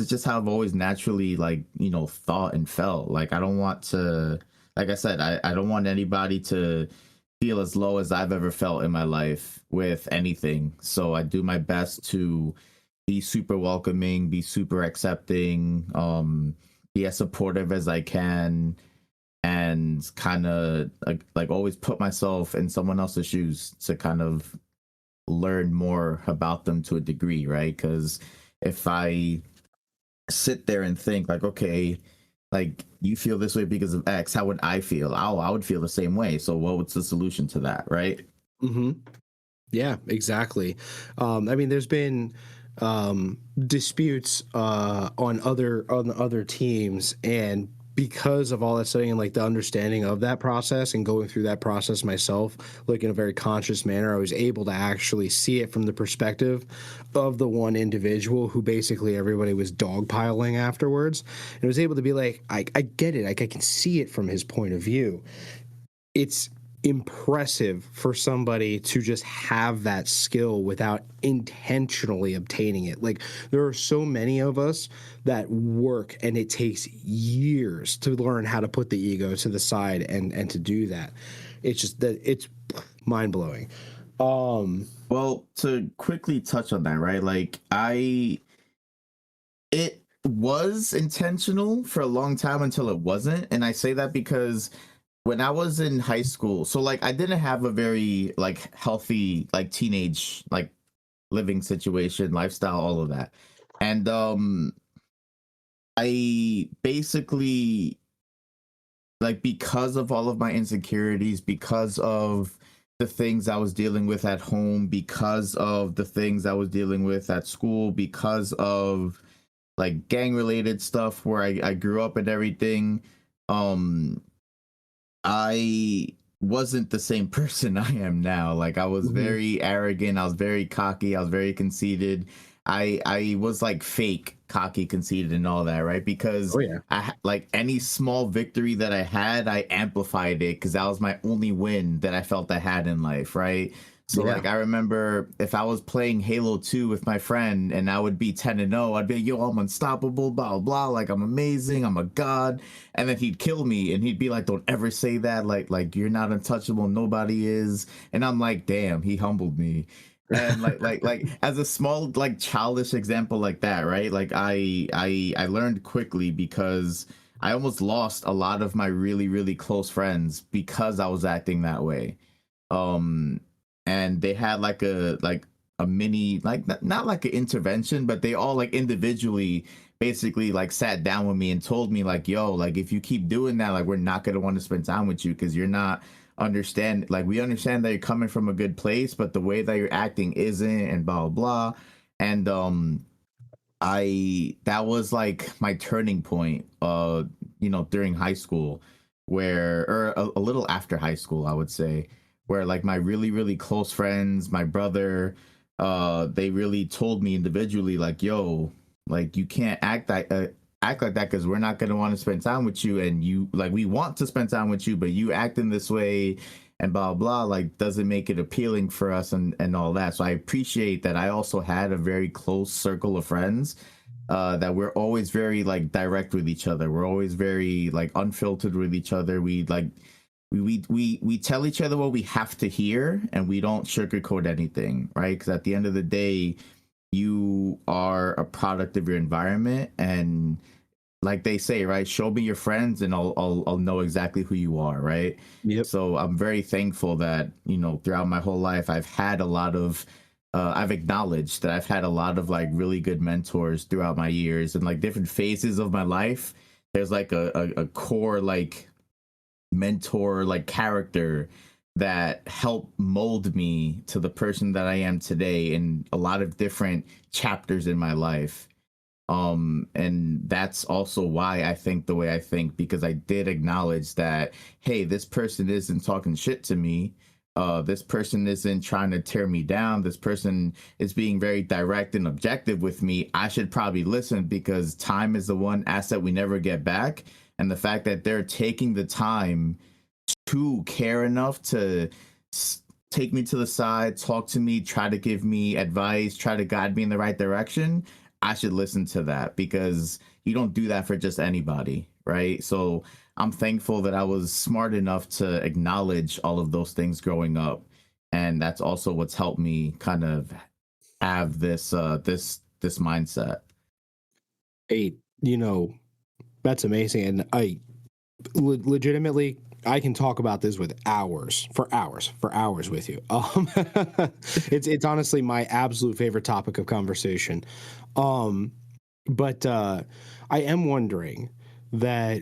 just how I've always naturally like thought and felt. Like I don't want to, like I said, I don't want anybody to feel as low as I've ever felt in my life with anything. So I do my best to be super welcoming, be super accepting, be as supportive as I can, and kind of like always put myself in someone else's shoes to kind of learn more about them to a degree, right? Because if I sit there and think like, okay, like you feel this way because of X, how would I feel? I would feel the same way. So what's the solution to that, right? Mm-hmm. Yeah, exactly. I mean, there's been disputes on other teams, and because of all that studying and like the understanding of that process and going through that process myself, like in a very conscious manner, I was able to actually see it from the perspective of the one individual who basically everybody was dogpiling afterwards, and was able to be like, I get it, like I can see it from his point of view. It's impressive for somebody to just have that skill without intentionally obtaining it. Like, there are so many of us that work and it takes years to learn how to put the ego to the side and to do that. It's just that it's mind-blowing. Well, to quickly touch on that, right? Like it was intentional for a long time until it wasn't. And I say that because when I was in high school, so like I didn't have a very like healthy like teenage like living situation, lifestyle, all of that. And I basically, like, because of all of my insecurities, because of the things I was dealing with at home, because of the things I was dealing with at school, because of like gang related stuff where I grew up and everything, um I wasn't the same person I am now. Like, I was Mhm. very arrogant, I was very cocky, I was very conceited. I was like fake cocky, conceited, and all that, right? Because Oh yeah. like any small victory that I had, I amplified it because that was my only win that I felt I had in life, right? So Yeah. like I remember if I was playing Halo 2 with my friend and I would be 10-0, I'd be like, yo, I'm unstoppable, blah blah blah, like I'm amazing, I'm a god. And then he'd kill me and he'd be like, don't ever say that, like you're not untouchable, nobody is. And I'm like, damn, he humbled me. And like as a small like childish example like that, right? Like I learned quickly because I almost lost a lot of my really really close friends because I was acting that way. um and they had like a mini, like not like an intervention, but they all like individually basically like sat down with me and told me like, yo, like if you keep doing that, like we're not going to want to spend time with you because you're not understand, like we understand that you're coming from a good place, but the way that you're acting isn't, and blah blah blah. And I that was like my turning point, during high school, where, or a little after high school, I would say, where like my really really close friends, my brother, they really told me individually like, yo, like you can't act like that because we're not going to want to spend time with you, and you, like, we want to spend time with you, but you acting this way and blah blah, like doesn't make it appealing for us, and all that. So I appreciate that I also had a very close circle of friends, that we're always very like direct with each other, we're always very like unfiltered with each other. We like we tell each other what we have to hear, and we don't sugarcoat anything, right? Because at the end of the day, you are a product of your environment, and like they say, right? Show me your friends, and I'll know exactly who you are, right? Yep. So I'm very thankful that, throughout my whole life, I've had a lot of, I've acknowledged that I've had a lot of like really good mentors throughout my years, and like different phases of my life. There's like a core like mentor like character that helped mold me to the person that I am today in a lot of different chapters in my life. And that's also why I think the way I think, because I did acknowledge that, hey, this person isn't talking shit to me, this person isn't trying to tear me down, this person is being very direct and objective with me. I should probably listen, because time is the one asset we never get back. And the fact that they're taking the time to care enough to take me to the side, talk to me, try to give me advice, try to guide me in the right direction, I should listen to that, because you don't do that for just anybody, right? So I'm thankful that I was smart enough to acknowledge all of those things growing up, and that's also what's helped me kind of have this mindset. Hey, that's amazing. And legitimately, I can talk about this with for hours with you. It's honestly my absolute favorite topic of conversation. But I am wondering that,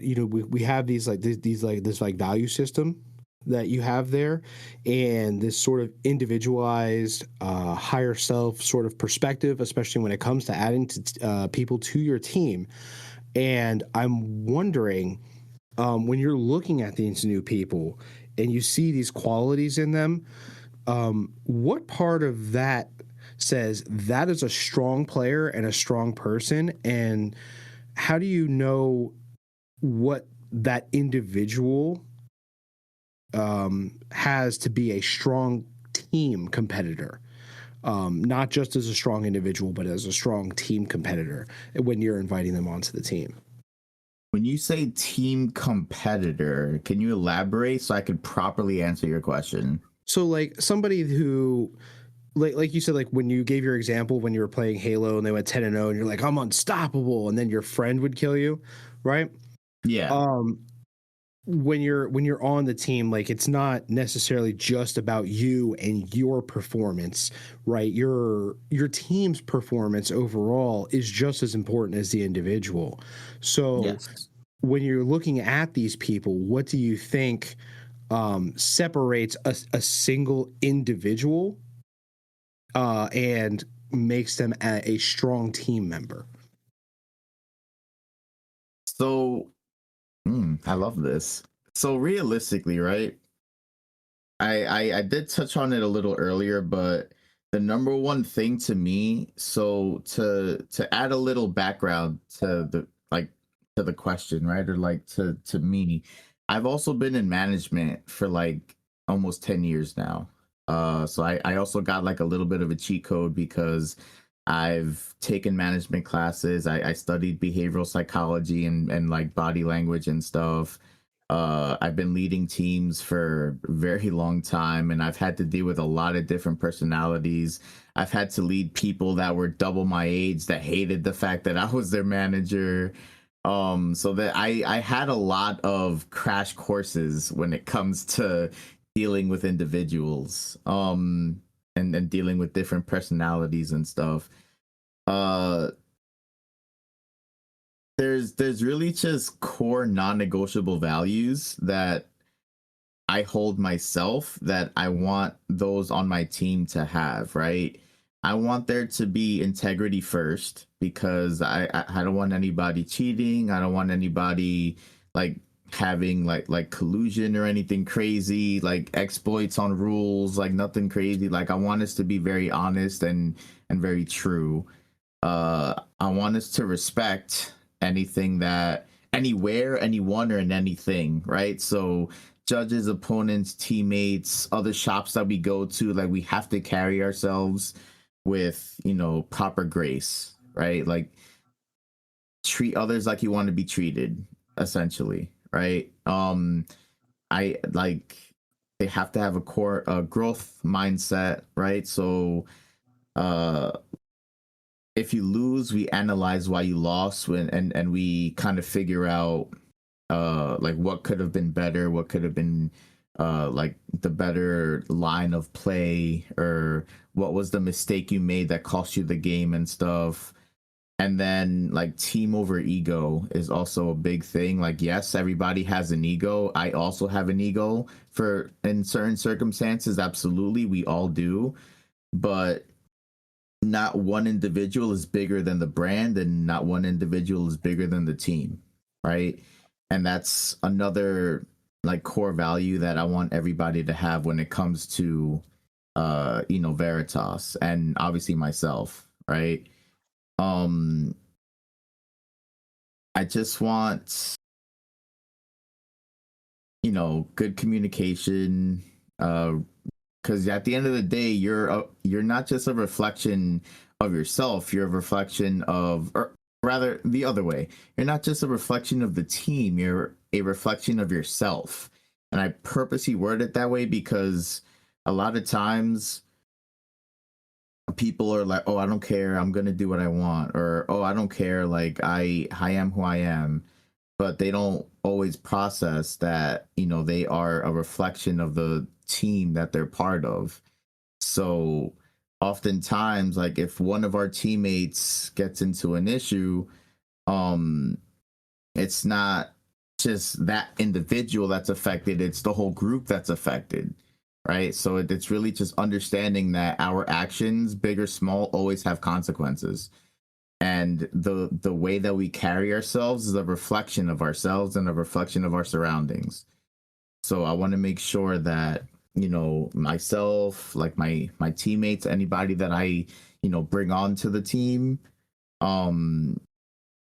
we have these like this like value system that you have there, and this sort of individualized higher self sort of perspective, especially when it comes to adding to people to your team. And I'm wondering, when you're looking at these new people and you see these qualities in them, what part of that says that is a strong player and a strong person? And how do you know what that individual has to be a strong team competitor, not just as a strong individual, but as a strong team competitor when you're inviting them onto the team. When you say team competitor, can you elaborate so I could properly answer your question? So, like somebody who, like you said, like when you gave your example when you were playing Halo and they went 10-0, and you're like, I'm unstoppable, and then your friend would kill you, right? Yeah. When you're on the team, like it's not necessarily just about you and your performance, right? Your team's performance overall is just as important as the individual. So Yes. when you're looking at these people, what do you think separates a single individual and makes them a strong team member? So, I love this. So realistically, right? I did touch on it a little earlier, but the number one thing to me, so to add a little background to the to the question, right? Or like to me, I've also been in management for like almost 10 years now. So I also got like a little bit of a cheat code because I've taken management classes. I studied behavioral psychology and like body language and stuff. I've been leading teams for a very long time, and I've had to deal with a lot of different personalities. I've had to lead people that were double my age that hated the fact that I was their manager. So that I had a lot of crash courses when it comes to dealing with individuals, and dealing with different personalities and stuff. Uh, there's really just core non-negotiable values that I hold myself that I want those on my team to have, right? I want there to be integrity first because I don't want anybody cheating. I don't want anybody like having like collusion or anything crazy, like exploits on rules, like nothing crazy. Like I want us to be very honest and very true. I want us to respect anything that anywhere, anyone, or in anything, right? So judges, opponents, teammates, other shops that we go to, like we have to carry ourselves with, proper grace, right? Like treat others like you want to be treated, essentially, right? I like they have to have a core growth mindset, right? So uh if you lose, we analyze why you lost and we kind of figure out like what could have been better, what could have been like the better line of play, or what was the mistake you made that cost you the game and stuff. And then like team over ego is also a big thing. Like yes, everybody has an ego. I also have an ego for in certain circumstances, absolutely, we all do. But not one individual is bigger than the brand and not one individual is bigger than the team, right? And that's another like core value that I want everybody to have when it comes to Veritas and obviously myself, right? um I just want good communication, because at the end of the day, you're not just a reflection of yourself, you're a reflection of, or rather the other way, you're not just a reflection of the team, you're a reflection of yourself. And I purposely word it that way because a lot of times people are like, oh, I don't care, I'm gonna do what I want, or oh, I don't care, like I am who I am. But they don't always process that they are a reflection of the team that they're part of. So oftentimes, like if one of our teammates gets into an issue, um it's not just that individual that's affected, it's the whole group that's affected, right? So it's really just understanding that our actions, big or small, always have consequences, and the way that we carry ourselves is a reflection of ourselves and a reflection of our surroundings. So I want to make sure that myself, like my teammates, anybody that I bring on to the team, um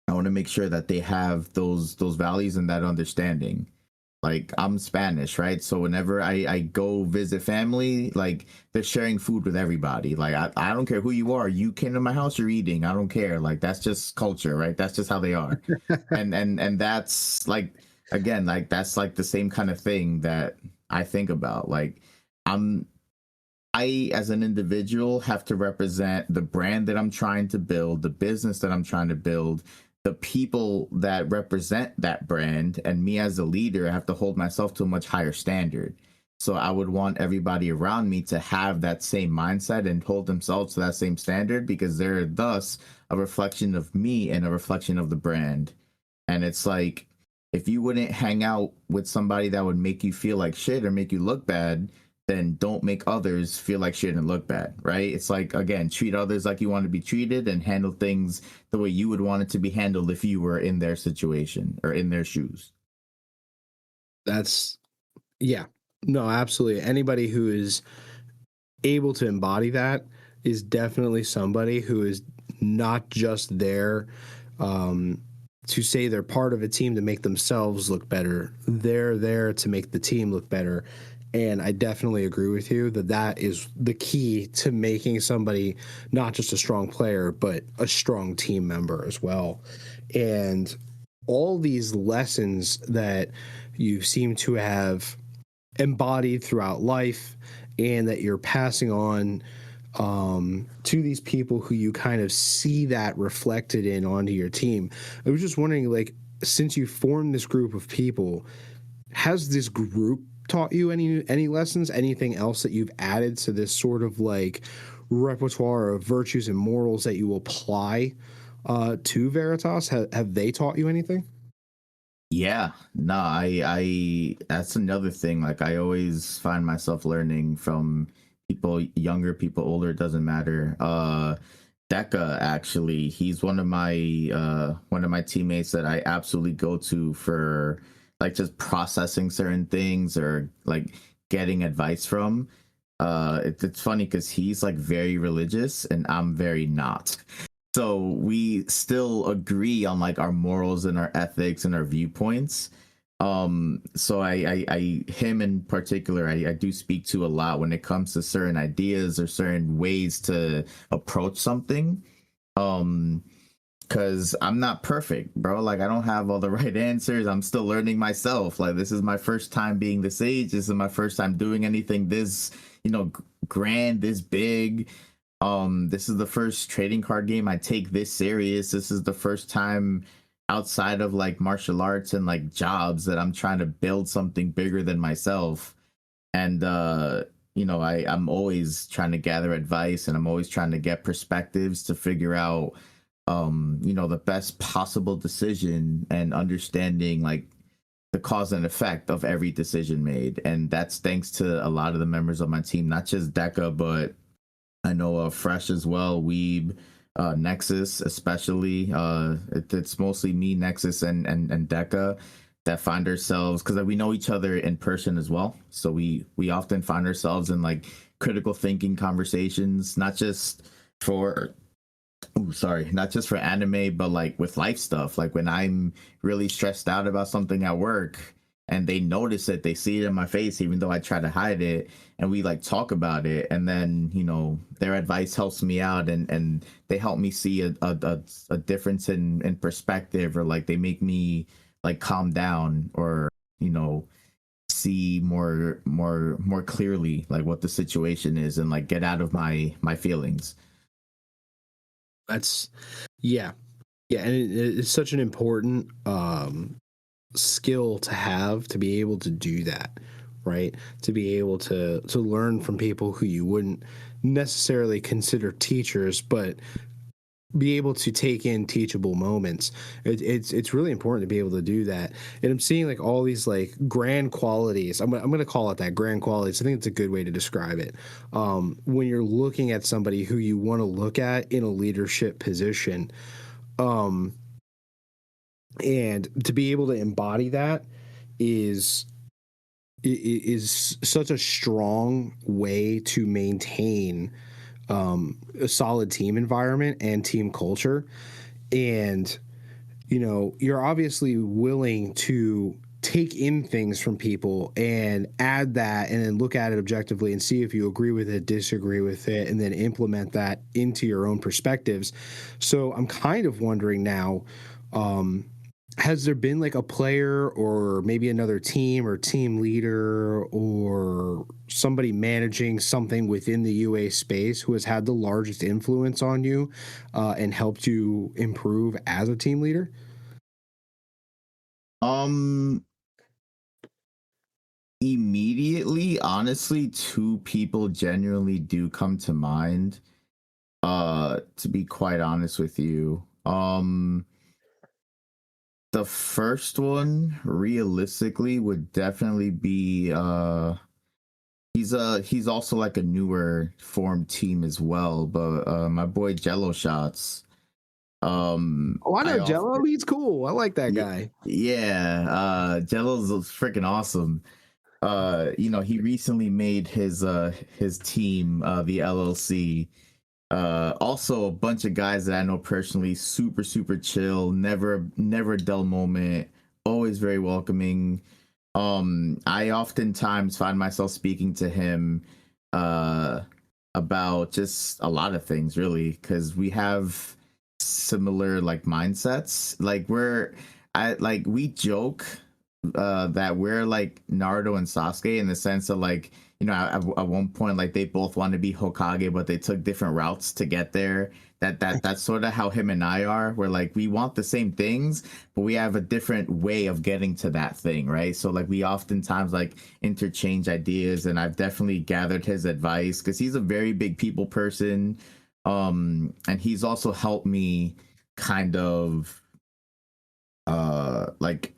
I want to make sure that they have those values and that understanding. Like I'm Spanish, right? So whenever I go visit family, like they're sharing food with everybody. Like I don't care who you are. You came to my house, you're eating. I don't care. Like that's just culture, right? That's just how they are. And that's like again, like that's like the same kind of thing that I think about. Like I'm I, as an individual, have to represent the brand that I'm trying to build, the business that I'm trying to build, the people that represent that brand, and me as a leader, I have to hold myself to a much higher standard. So I would want everybody around me to have that same mindset and hold themselves to that same standard because they're thus a reflection of me and a reflection of the brand. And it's like, if you wouldn't hang out with somebody that would make you feel like shit or make you look bad, then don't make others feel like shit and look bad, right? It's like, again, treat others like you want to be treated and handle things the way you would want it to be handled if you were in their situation or in their shoes. That's, yeah, no, absolutely. Anybody who is able to embody that is definitely somebody who is not just there to say they're part of a team to make themselves look better. They're there to make the team look better. And I definitely agree with you that that is the key to making somebody not just a strong player, but a strong team member as well. And all these lessons that you seem to have embodied throughout life and that you're passing on to these people who you kind of see that reflected in onto your team. I was just wondering, like, since you formed this group of people, has this group taught you any lessons? Anything else that you've added to this sort of like repertoire of virtues and morals that you apply to Veritas? Have they taught you anything? Yeah, no, that's another thing. Like I always find myself learning from people younger, people older, it doesn't matter. Deca actually, he's one of my teammates that I absolutely go to for like just processing certain things or like getting advice from. It's funny because he's like very religious and I'm very not. So we still agree on like our morals and our ethics and our viewpoints. So I him in particular, I do speak to a lot when it comes to certain ideas or certain ways to approach something. Um, because I'm not perfect, bro. Like I don't have all the right answers. I'm still learning myself. Like this is my first time being this age. This is my first time doing anything this, grand, this big. This is the first trading card game I take this serious. This is the first time outside of like martial arts and like jobs that I'm trying to build something bigger than myself. And I'm always trying to gather advice and I'm always trying to get perspectives to figure out the best possible decision and understanding like the cause and effect of every decision made. And that's thanks to a lot of the members of my team, not just Deca, but I know Fresh as well, Weeb, Nexus especially. It's mostly me, Nexus, and Deca that find ourselves because we know each other in person as well. So we often find ourselves in like critical thinking conversations, not just for anime, but like with life stuff. Like when I'm really stressed out about something at work and they notice it, they see it in my face, even though I try to hide it, and we like talk about it. And then, their advice helps me out and they help me see a difference in perspective, or like they make me like calm down or, see more clearly like what the situation is and like get out of my feelings. That's, yeah. Yeah. And it's such an important skill to have to be able to do that, right? To be able to learn from people who you wouldn't necessarily consider teachers, but be able to take in teachable moments. It's really important to be able to do that. And I'm seeing like all these like grand qualities. I'm gonna call it that, grand qualities. I think it's a good way to describe it. When you're looking at somebody who you want to look at in a leadership position, and to be able to embody that is such a strong way to maintain a solid team environment and team culture. And you're obviously willing to take in things from people and add that and then look at it objectively and see if you agree with it, disagree with it, and then implement that into your own perspectives. So I'm kind of wondering now, has there been like a player or maybe another team or team leader or somebody managing something within the UA space who has had the largest influence on you and helped you improve as a team leader? Immediately, honestly, two people genuinely do come to mind. To be quite honest with you. The first one realistically would definitely be he's also like a newer formed team as well, but my boy Jello Shots. Oh, I I know often Jello. He's cool. I like that guy. yeah, Jello's freaking awesome. He recently made his team, the LLC. Also a bunch of guys that I know personally, super super chill, never a dull moment, always very welcoming. I oftentimes find myself speaking to him uh about just a lot of things really, because we have similar like mindsets. We joke that we're like Naruto and Sasuke in the sense of like, at one point like they both want to be Hokage, but they took different routes to get there. That's sort of how him and I are. We're like we want the same things, but we have a different way of getting to that thing, right? So like we oftentimes like interchange ideas, and I've definitely gathered his advice because he's a very big people person, and he's also helped me kind of like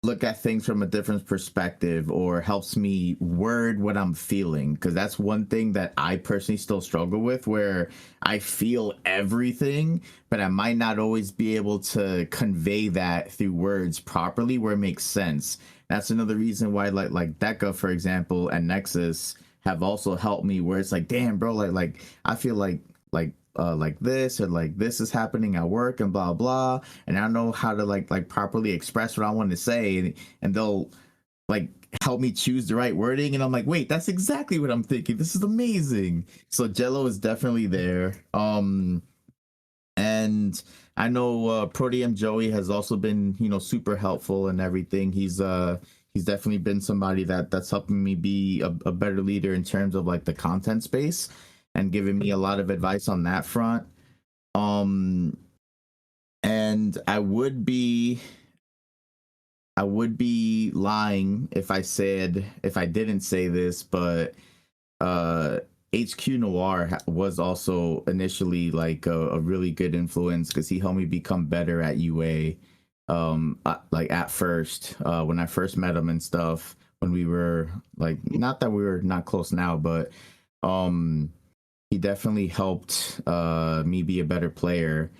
look at things from a different perspective, or helps me word what I'm feeling, because that's one thing that I personally still struggle with, where I feel everything but I might not always be able to convey that through words properly where it makes sense. That's another reason why like Deca, for example, and Nexus have also helped me, where it's like, damn bro, like I feel like this, or like this is happening at work and blah blah, and I don't know how to like properly express what I want to say, and they'll like help me choose the right wording, and I'm like, wait, that's exactly what I'm thinking, this is amazing. So Jello is definitely there. And I know Proteum Joey has also been, super helpful and everything. He's definitely been somebody that's helping me be a better leader in terms of like the content space, and giving me a lot of advice on that front. Um, and I would be lying if I didn't say this, but uh HQ Noir was also initially like a really good influence, because he helped me become better at UA. Like at first, when I first met him and stuff, when we were like, not that we were not close now, but um he definitely helped me be a better player,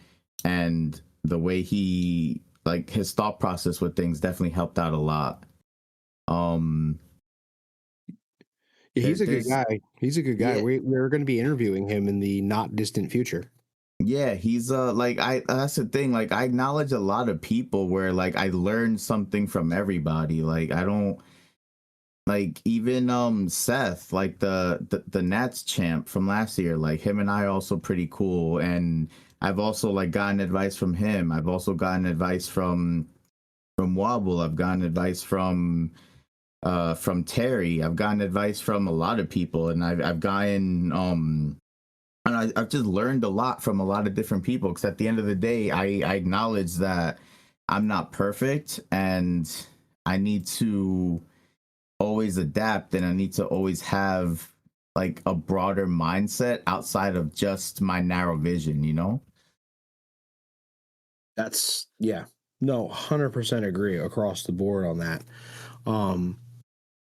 and the way he like his thought process with things definitely helped out a lot. um Yeah, there, he's a good there's guy. He's a good guy. yeah, We're going to be interviewing him in the not distant future. yeah, he's like, I that's the thing, like I acknowledge a lot of people where like I learned something from everybody. Like I don't like even Seth, like the Nats champ from last year, like him and I are also pretty cool, and I've also like gotten advice from him. I've also gotten advice from Wobble. I've gotten advice from Terry. I've gotten advice from a lot of people, and I've gotten and I've just learned a lot from a lot of different people, because at the end of the day, I acknowledge that I'm not perfect, and I need to always adapt, and I need to always have like a broader mindset outside of just my narrow vision, you know? That's yeah. No, 100% agree across the board on that. Um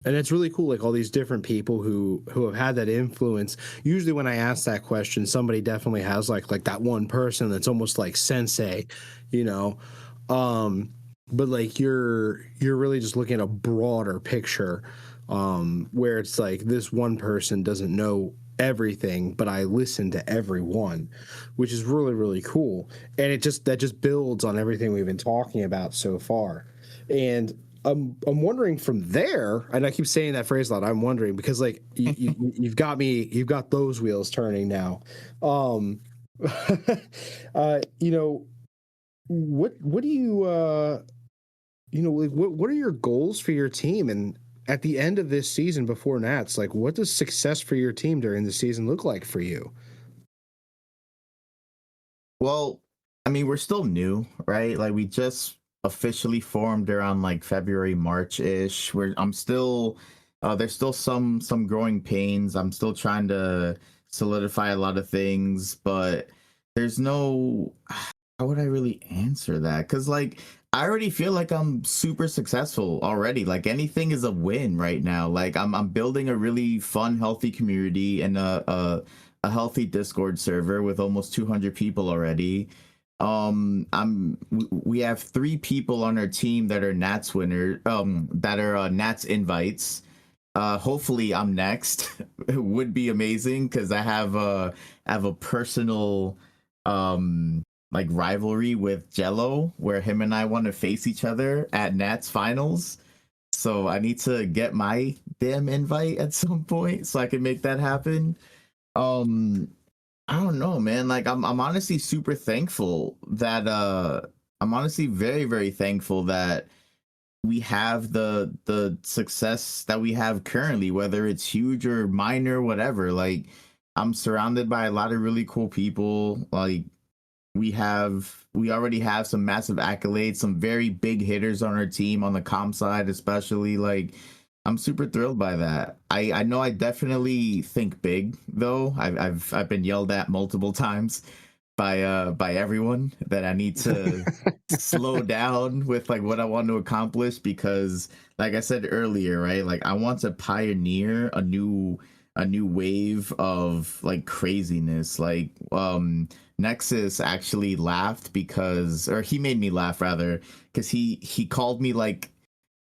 and it's really cool, like all these different people who have had that influence. Usually when I ask that question, somebody definitely has like that one person that's almost like sensei, you know. But like you're really just looking at a broader picture, where it's like this one person doesn't know everything, but I listen to everyone, which is really, really cool. And that just builds on everything we've been talking about so far. And I'm wondering from there, and I keep saying that phrase a lot. I'm wondering because like you've got those wheels turning now. Um, you know, what do you like, what are your goals for your team? And at the end of this season before Nats, like what does success for your team during the season look like for you? Well, I mean, we're still new, right? Like we just officially formed around like February, March-ish. Where I'm still there's still some growing pains. I'm still trying to solidify a lot of things, but there's no how would I really answer that? Cuz like I already feel like I'm super successful already. Like anything is a win right now. Like I'm building a really fun, healthy community and a healthy Discord server with almost 200 people already. We have 3 people on our team that are Nats winner, that are Nats invites. Hopefully I'm next. It would be amazing because I have a personal like rivalry with Jello where him and I want to face each other at Nats finals. So I need to get my damn invite at some point so I can make that happen. Um I don't know, man. Like I'm honestly super thankful that I'm honestly very, very thankful that we have the success that we have currently, whether it's huge or minor, whatever. Like I'm surrounded by a lot of really cool people. Like we already have some massive accolades, some very big hitters on our team on the comm side, especially. Like I'm super thrilled by that. I know I definitely think big though. I've been yelled at multiple times by everyone that I need to slow down with like what I want to accomplish because like I said earlier, right? Like I want to pioneer a new wave of like craziness. Like Nexus actually laughed because or he made me laugh rather because he called me like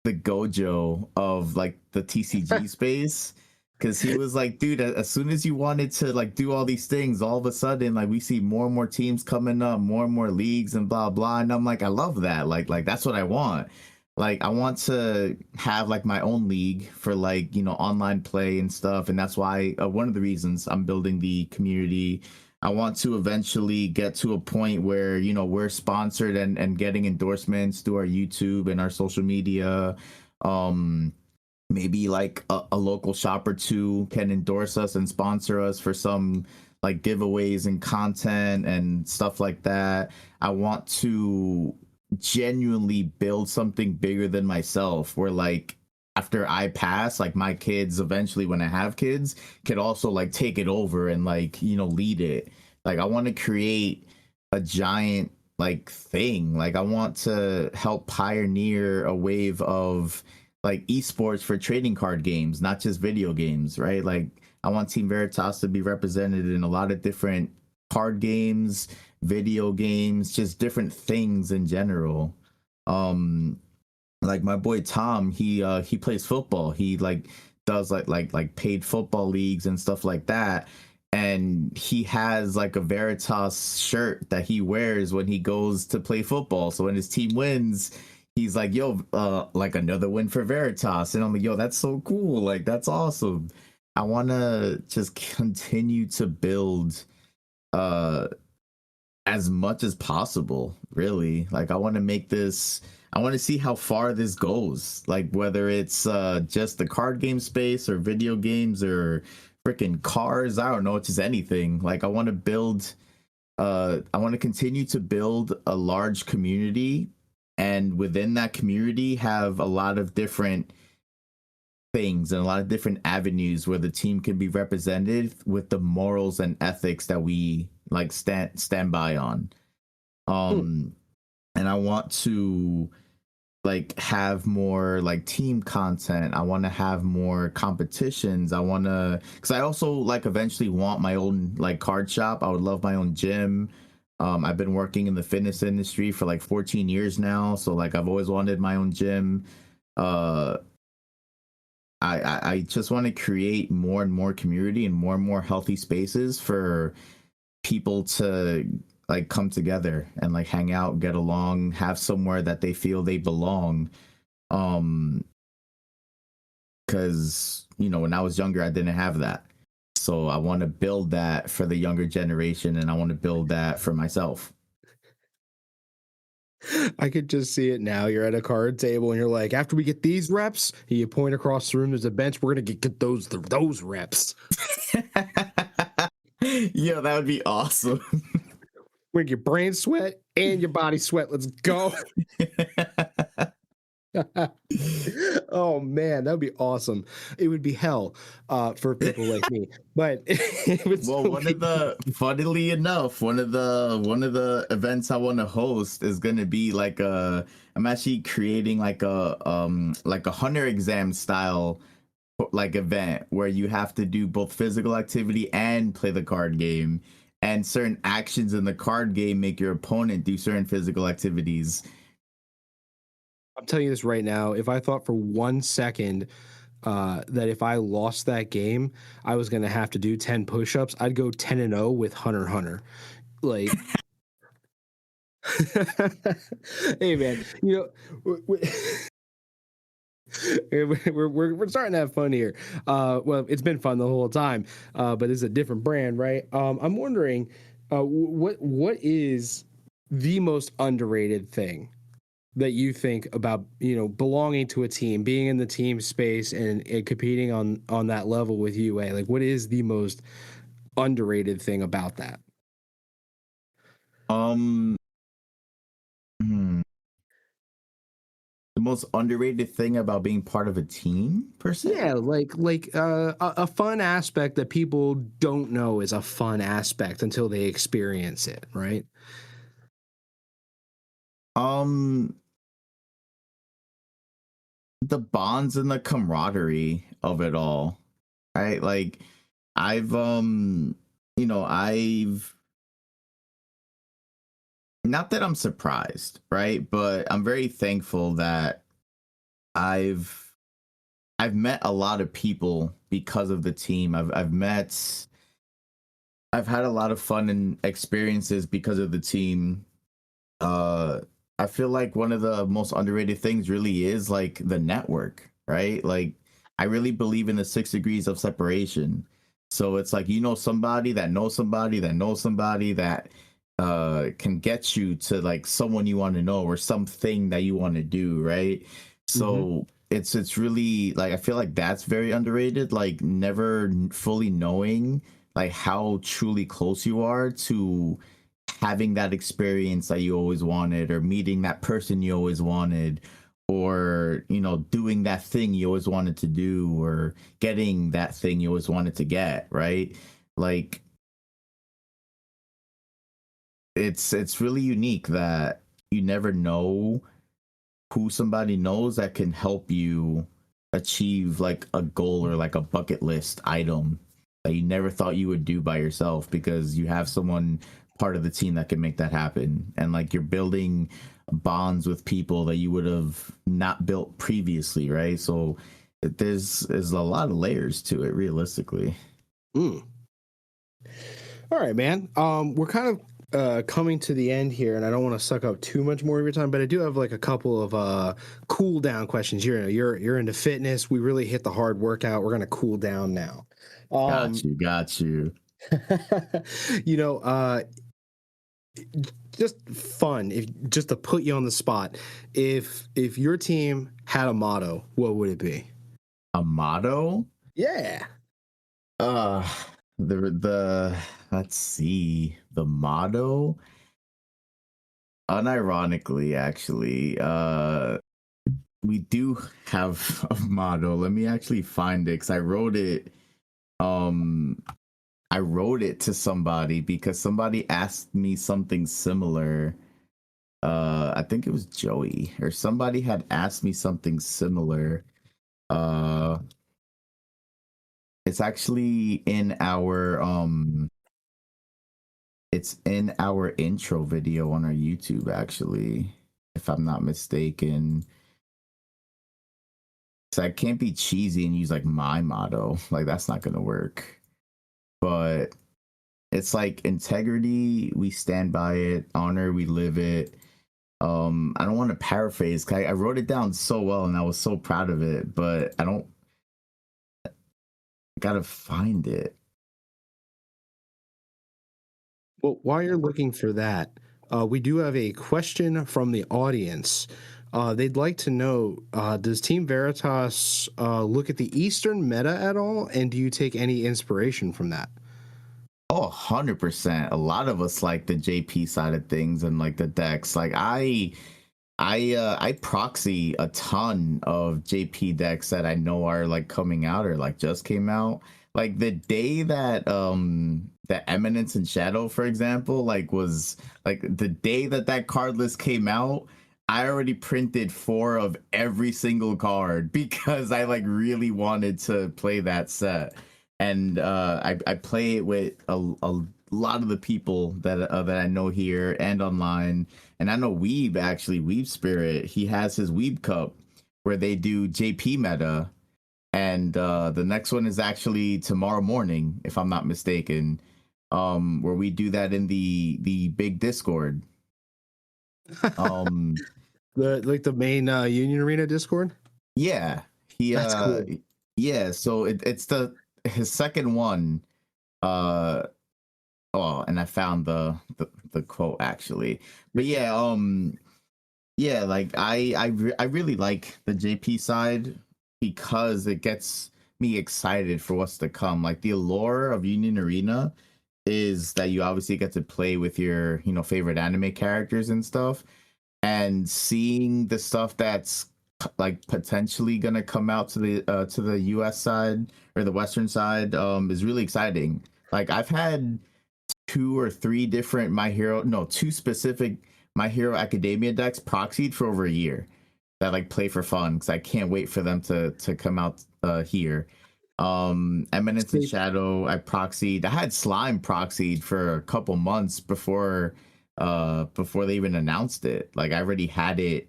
the Gojo of like the TCG space because he was like, dude, as soon as you wanted to like do all these things, all of a sudden like we see more and more teams coming up, more and more leagues and blah blah, and I'm like, I love that. Like that's what I want. Like I want to have like my own league for like online play and stuff, and that's why one of the reasons I'm building the community. I want to eventually get to a point where we're sponsored and getting endorsements through our YouTube and our social media. Um, Maybe like a local shop or two can endorse us and sponsor us for some like giveaways and content and stuff like that. I want to genuinely build something bigger than myself where like after I pass, like my kids eventually when I have kids could also like take it over and like lead it. Like I want to create a giant like thing. Like I want to help pioneer a wave of like esports for trading card games, not just video games, right? Like I want Team Veritas to be represented in a lot of different card games, video games, just different things in general. Um like my boy Tom, he plays football. He like does like paid football leagues and stuff like that. And he has like a Veritas shirt that he wears when he goes to play football. So when his team wins, he's like, yo, like another win for Veritas. And I'm like, yo, that's so cool. Like, that's awesome. I want to just continue to build uh, as much as possible, really. Like, I want to make this, I want to see how far this goes. Like, whether it's just the card game space or video games or freaking cars, I don't know, just anything. Like, I want to build, I want to continue to build a large community and within that community have a lot of different things and a lot of different avenues where the team can be represented with the morals and ethics that we like stand by on. And I want to like have more like team content. I want to have more competitions. I want to because I also like eventually want my own like card shop. I would love my own gym. I've been working in the fitness industry for like 14 years now, so like I've always wanted my own gym. uh I just want to create more and more community and more healthy spaces for people to like come together and like hang out, get along, have somewhere that they feel they belong. Because when I was younger, I didn't have that. So I want to build that for the younger generation, and I want to build that for myself. I could just see it now. You're at a card table and you're like, after we get these reps, and you point across the room, there's a bench. We're gonna get those reps. Yo, that would be awesome. We're gonna get brain sweat and your body sweat. Let's go. Oh man, that would be awesome. It would be hell for people like me, but it would funnily enough, one of the events I want to host is going to be like I'm actually creating like a hunter exam style like event where you have to do both physical activity and play the card game, and certain actions in the card game make your opponent do certain physical activities. I'm telling you this right now. If I thought for 1 second that if I lost that game, I was going to have to do 10 push-ups, I'd go 10-0 with Hunter x Hunter. Like, hey man, we're starting to have fun here. Well, it's been fun the whole time, but it's a different brand, right? I'm wondering, what is the most underrated thing that you think about, belonging to a team, being in the team space and competing on that level with UA? Like, what is the most underrated thing about that? The most underrated thing about being part of a team, per se? Yeah, like a fun aspect that people don't know is a fun aspect until they experience it, right? The bonds and the camaraderie of it all, right? Like I've not that I'm surprised, right? But I'm very thankful that I've met a lot of people because of the team. I've had a lot of fun and experiences because of the team. I feel like one of the most underrated things really is like the network, right? Like I really believe in the 6 degrees of separation. So it's like somebody that knows somebody that knows somebody that can get you to like someone you want to know or something that you want to do, right? So it's really like I feel like that's very underrated, like never fully knowing like how truly close you are to having that experience that you always wanted, or meeting that person you always wanted, or doing that thing you always wanted to do, or getting that thing you always wanted to get, right? Like it's really unique that you never know who somebody knows that can help you achieve like a goal or like a bucket list item that you never thought you would do by yourself, because you have someone part of the team that can make that happen. And like you're building bonds with people that you would have not built previously, right? So there's a lot of layers to it, realistically. All right, man. We're kind of coming to the end here, and I don't want to suck up too much more of your time, but I do have like a couple of cool down questions. You're into fitness. We really hit the hard workout. We're gonna cool down now. Got you. Just fun, just to put you on the spot. If your team had a motto, what would it be? A motto? Yeah. The let's see, the motto, unironically, actually, we do have a motto. Let me actually find it, because I wrote it to somebody because somebody asked me something similar. I think it was Joey, or somebody had asked me something similar. It's actually in our intro video on our YouTube, actually, if I'm not mistaken. So I can't be cheesy and use like my motto. Like that's not gonna work. But it's like integrity, we stand by it. Honor, we live it. I don't want to paraphrase 'cause I wrote it down so well and I was so proud of it, but I don't gotta find it. Well, while you're looking for that, we do have a question from the audience. They'd like to know, does Team Veritas look at the Eastern meta at all? And do you take any inspiration from that? Oh, 100%. A lot of us like the JP side of things and like the decks. Like I proxy a ton of JP decks that I know are like coming out or like just came out. Like the day that the Eminence and Shadow, for example, like was like the day that that card list came out, I already printed 4 of every single card because I like really wanted to play that set. And I play it with a lot of the people that I know here and online. And I know Weeb, actually, Weeb Spirit, he has his Weeb Cup where they do JP meta. And the next one is actually tomorrow morning, if I'm not mistaken, where we do that in the big Discord. Um, The main Union Arena Discord? yeah, he That's cool. yeah, so it's his second one. Oh, and I found the quote actually. But yeah, yeah, like I really like the JP side because it gets me excited for what's to come. Like the allure of Union Arena is that you obviously get to play with your, favorite anime characters and stuff, and seeing the stuff that's like potentially gonna come out to the US side or the Western side is really exciting. Like I've had 2 or 3 different two specific My Hero Academia decks proxied for over a year that like play for fun because I can't wait for them to come out here. Eminence and Shadow, I proxied. I had Slime proxied for a couple months before they even announced it. Like I already had it.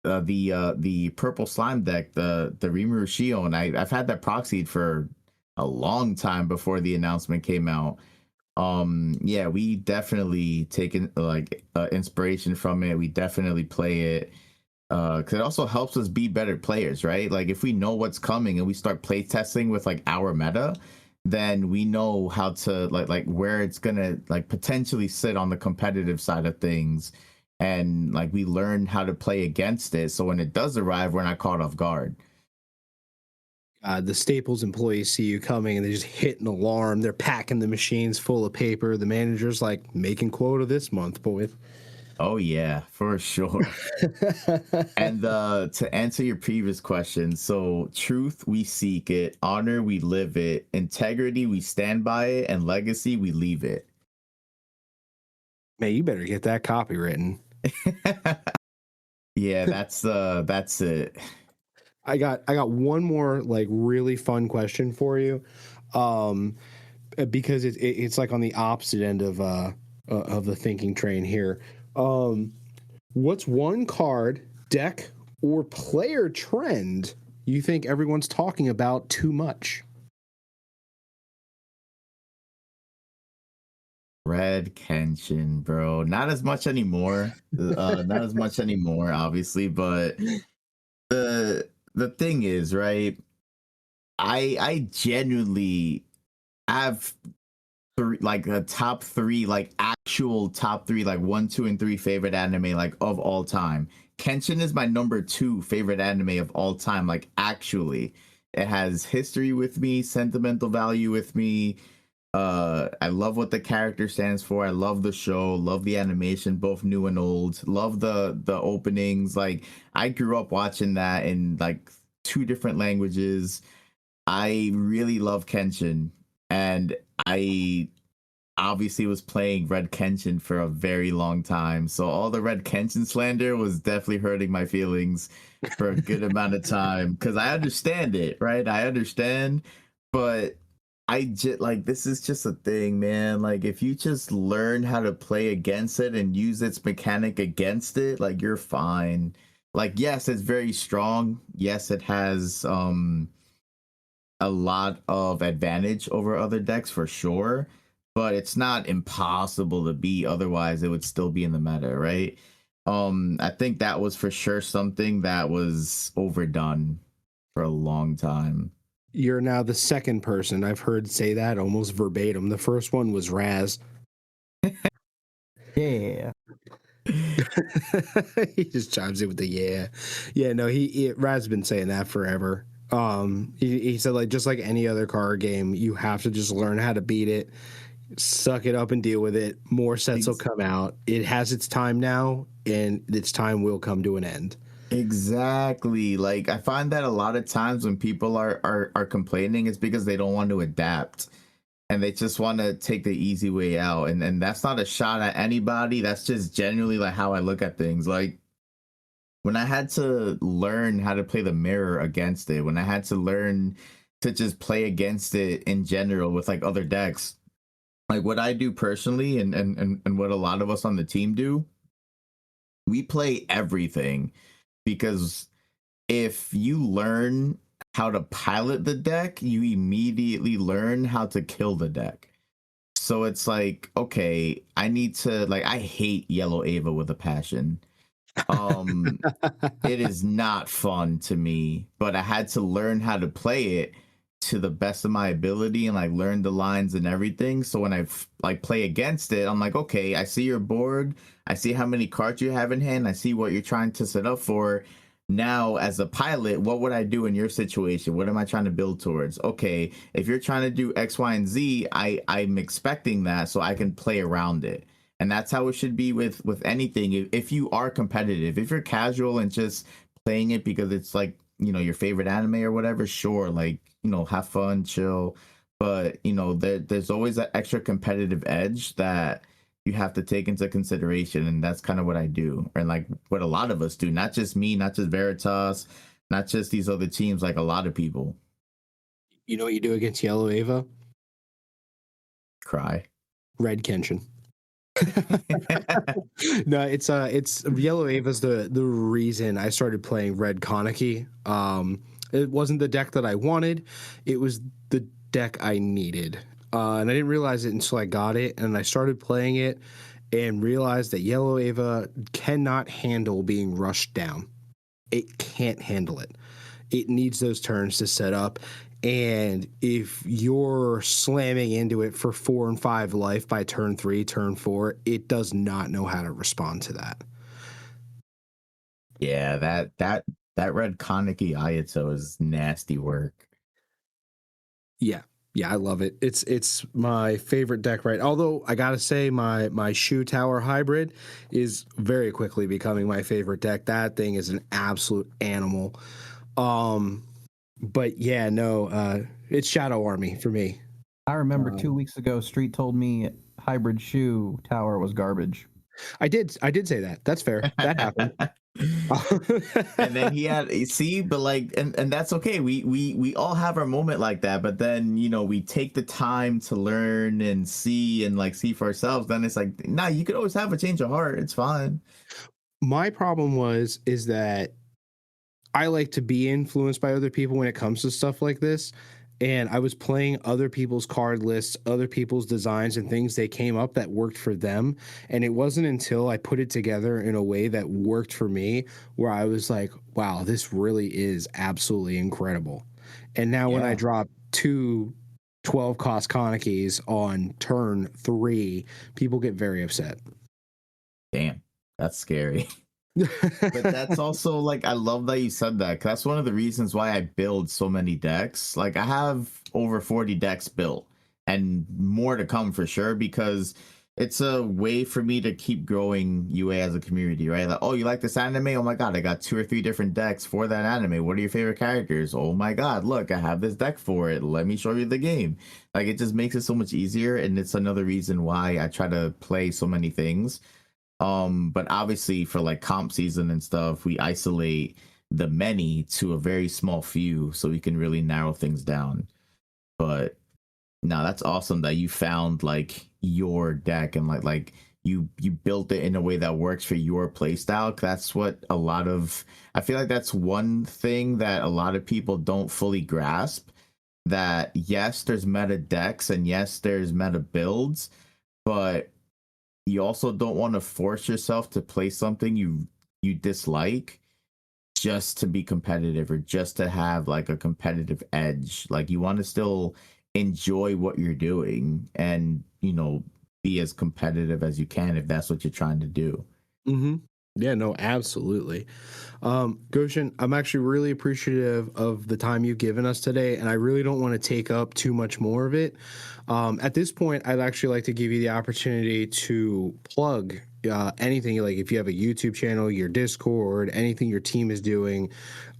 The purple slime deck, the Rimuru Shion, I've had that proxied for a long time before the announcement came out. Yeah, we definitely taken like inspiration from it. We definitely play it because it also helps us be better players, right? Like if we know what's coming and we start play testing with like our meta, then we know how to like where it's gonna like potentially sit on the competitive side of things, and like we learn how to play against it, so when it does arrive we're not caught off guard. The Staples employees see you coming and they just hit an alarm. They're packing the machines full of paper. The manager's like, making quota this month, boys. Oh yeah, for sure. And to answer your previous question, so truth, we seek it, honor, we live it, integrity, we stand by it, and legacy, we leave it. Man, you better get that copywritten. Yeah, that's it. I got one more like really fun question for you, because it's like on the opposite end of the thinking train here. What's one card, deck, or player trend you think everyone's talking about too much? Red Kenshin, bro. Not as much anymore. Not as much anymore, obviously, but the thing is, right? I genuinely have like the top 3, like actual top 3, like 1, 2, and 3 favorite anime like of all time. Kenshin is my number 2 favorite anime of all time. Like actually, it has history with me, sentimental value with me. I love what the character stands for. I love the show, love the animation, both new and old. Love the openings. Like I grew up watching that in like 2 different languages. I really love Kenshin, and I obviously was playing Red Kenshin for a very long time. So all the Red Kenshin slander was definitely hurting my feelings for a good amount of time because I understand it, right? I understand, but I just like this is just a thing, man. Like if you just learn how to play against it and use its mechanic against it, like you're fine. Like yes, it's very strong. Yes, it has a lot of advantage over other decks for sure, but it's not impossible to beat. Otherwise, it would still be in the meta, right? I think that was for sure something that was overdone for a long time. You're now the second person I've heard say that almost verbatim. The first one was Raz. Yeah. He just chimes in with the yeah. Yeah, no, Rad's been saying that forever. He said like just like any other card game, you have to just learn how to beat it, suck it up and deal with it. More sets will Ex- come out. It has its time now, and its time will come to an end. Exactly. Like I find that a lot of times when people are complaining, it's because they don't want to adapt and they just want to take the easy way out. And that's not a shot at anybody. That's just genuinely like how I look at things. Like when I had to learn how to play the mirror against it, when I had to learn to just play against it in general with like other decks, like what I do personally and what a lot of us on the team do, we play everything because if you learn how to pilot the deck, you immediately learn how to kill the deck. So it's like, okay, I need to like I hate Yellow Ava with a passion. Um it is not fun to me, but I had to learn how to play it to the best of my ability and like learn the lines and everything. So when like play against it, I'm like, okay, I see your board, I see how many cards you have in hand, I see what you're trying to set up for. Now, as a pilot, what would I do in your situation? What am I trying to build towards? Okay, if you're trying to do X, Y, and Z, I'm expecting that so I can play around it. And that's how it should be with anything. If you are competitive, if you're casual and just playing it because it's like, you know, your favorite anime or whatever, sure, like, you know, have fun, chill. But, you know, there's always that extra competitive edge that you have to take into consideration. And that's kind of what I do. And like what a lot of us do, not just me, not just Veritas, not just these other teams, like a lot of people You know what you do against Yellow Ava? cry. Red Kenshin. No, it's Yellow Ava's the reason I started playing Red Kaneki. It wasn't the deck that I wanted, it was the deck I needed. And I didn't realize it until I got it and I started playing it and realized that Yellow Ava cannot handle being rushed down. It can't handle it. It needs those turns to set up. And if you're slamming into it for 4 and 5 life by turn 3, turn 4, it does not know how to respond to that. Yeah, that red Kaneki Ayato is nasty work. Yeah. Yeah, I love it. It's my favorite deck, right? Although I gotta say my Shoe Tower hybrid is very quickly becoming my favorite deck. That thing is an absolute animal. Um but yeah, no, it's Shadow Army for me. I remember 2 weeks ago, Street told me hybrid shoe tower was garbage. I did say that. That's fair. That happened. And then he had see, but like and that's okay. We all have our moment like that, but then you know we take the time to learn and see and like see for ourselves. Then it's like, nah, you could always have a change of heart. It's fine. My problem is that I like to be influenced by other people when it comes to stuff like this. And I was playing other people's card lists, other people's designs, and things they came up that worked for them. And it wasn't until I put it together in a way that worked for me where I was like, wow, this really is absolutely incredible. And now when I Yeah. drop two 12 cost Konakis on turn 3, people get very upset. Damn, that's scary. But that's also like I love that you said that. 'Cause that's one of the reasons why I build so many decks. Like I have over 40 decks built and more to come for sure because it's a way for me to keep growing UA as a community, right? Like, oh, you like this anime? Oh my god, I got 2 or 3 different decks for that anime. What are your favorite characters? Oh my god, look, I have this deck for it. Let me show you the game. Like it just makes it so much easier, and it's another reason why I try to play so many things. But obviously for like comp season and stuff, we isolate the many to a very small few so we can really narrow things down. But no, that's awesome that you found like your deck and like you built it in a way that works for your playstyle. That's what a lot of I feel like that's one thing that a lot of people don't fully grasp. That yes, there's meta decks and yes, there's meta builds, but you also don't want to force yourself to play something you dislike just to be competitive or just to have like a competitive edge. Like you want to still enjoy what you're doing and, be as competitive as you can if that's what you're trying to do. Mm-hmm. Yeah, no, absolutely. Goshin, I'm actually really appreciative of the time you've given us today, and I really don't want to take up too much more of it. At this point, I'd actually like to give you the opportunity to plug anything, like if you have a YouTube channel, your Discord, anything your team is doing.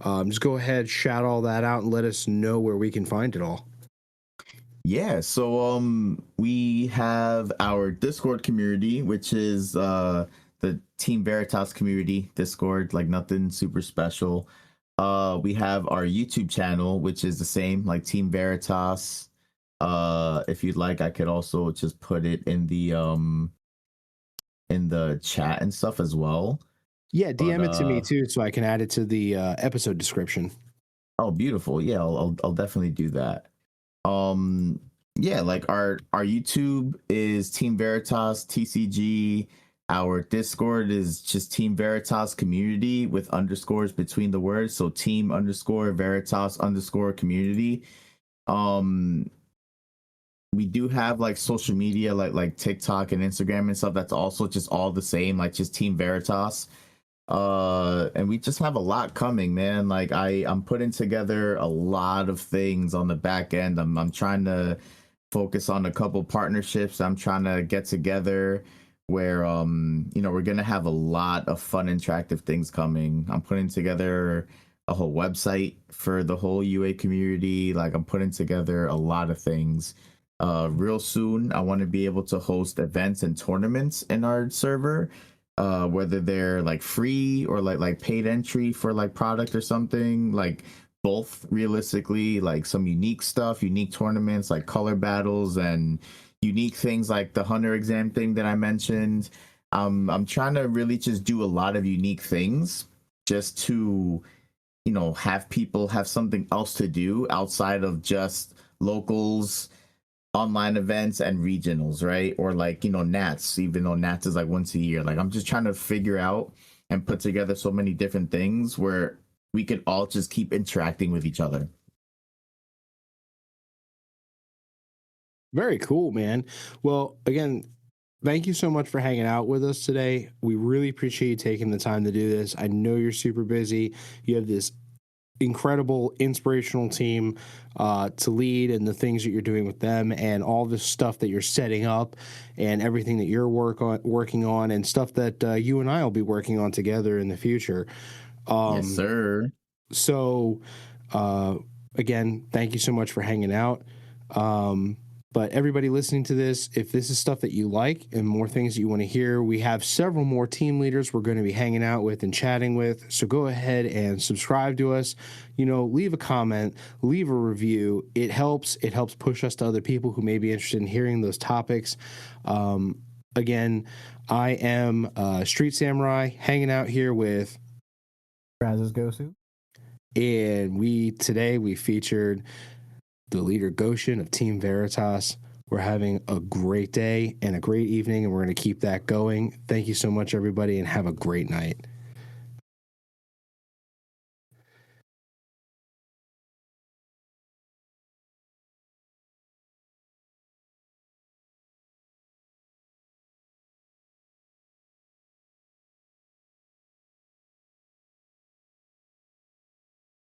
Just go ahead, shout all that out, and let us know where we can find it all. Yeah, so we have our Discord community, which is the Team Veritas community Discord, like nothing super special. We have our YouTube channel, which is the same, like Team Veritas. If you'd like, I could also just put it in the chat and stuff as well. Yeah, But DM it to me too, so I can add it to the episode description. oh, beautiful. Yeah, I'll definitely do that. Yeah, like our YouTube is Team Veritas TCG. Our Discord is just Team Veritas community with underscores between the words, so team underscore Veritas underscore community. We do have like social media like TikTok and Instagram and stuff that's also just all the same, like just Team Veritas. And we just have a lot coming, man. Like I'm putting together a lot of things on the back end. I'm trying to focus on a couple partnerships I'm trying to get together where we're gonna have a lot of fun interactive things coming. I'm putting together a whole website for the whole UA community. Like I'm putting together a lot of things. Real soon I want to be able to host events and tournaments in our server, whether they're like free or like paid entry for like product or something, like both realistically, like some unique stuff, unique tournaments like color battles and unique things like the hunter exam thing that I mentioned. I'm trying to really just do a lot of unique things just to have people have something else to do outside of just locals, online events, and regionals, right? Or like Nats, even though Nats is like once a year. Like I'm just trying to figure out and put together so many different things where we could all just keep interacting with each other. Very cool, man. Well, again, thank you so much for hanging out with us today. We really appreciate you taking the time to do this. I know you're super busy. You have this incredible, inspirational team to lead, and the things that you're doing with them, and all the stuff that you're setting up, and everything that you're working on, and stuff that you and I will be working on together in the future. Yes, sir. So, again, thank you so much for hanging out. But everybody listening to this, if this is stuff that you like and more things that you want to hear, we have several more team leaders we're going to be hanging out with and chatting with. So go ahead and subscribe to us. Leave a comment, leave a review. It helps. It helps push us to other people who may be interested in hearing those topics. Again, I am Street Samurai hanging out here with Raz's Gosu. And today we featured the leader Goshin of Team Veritas. We're having a great day and a great evening, and we're going to keep that going. Thank you so much, everybody, and have a great night.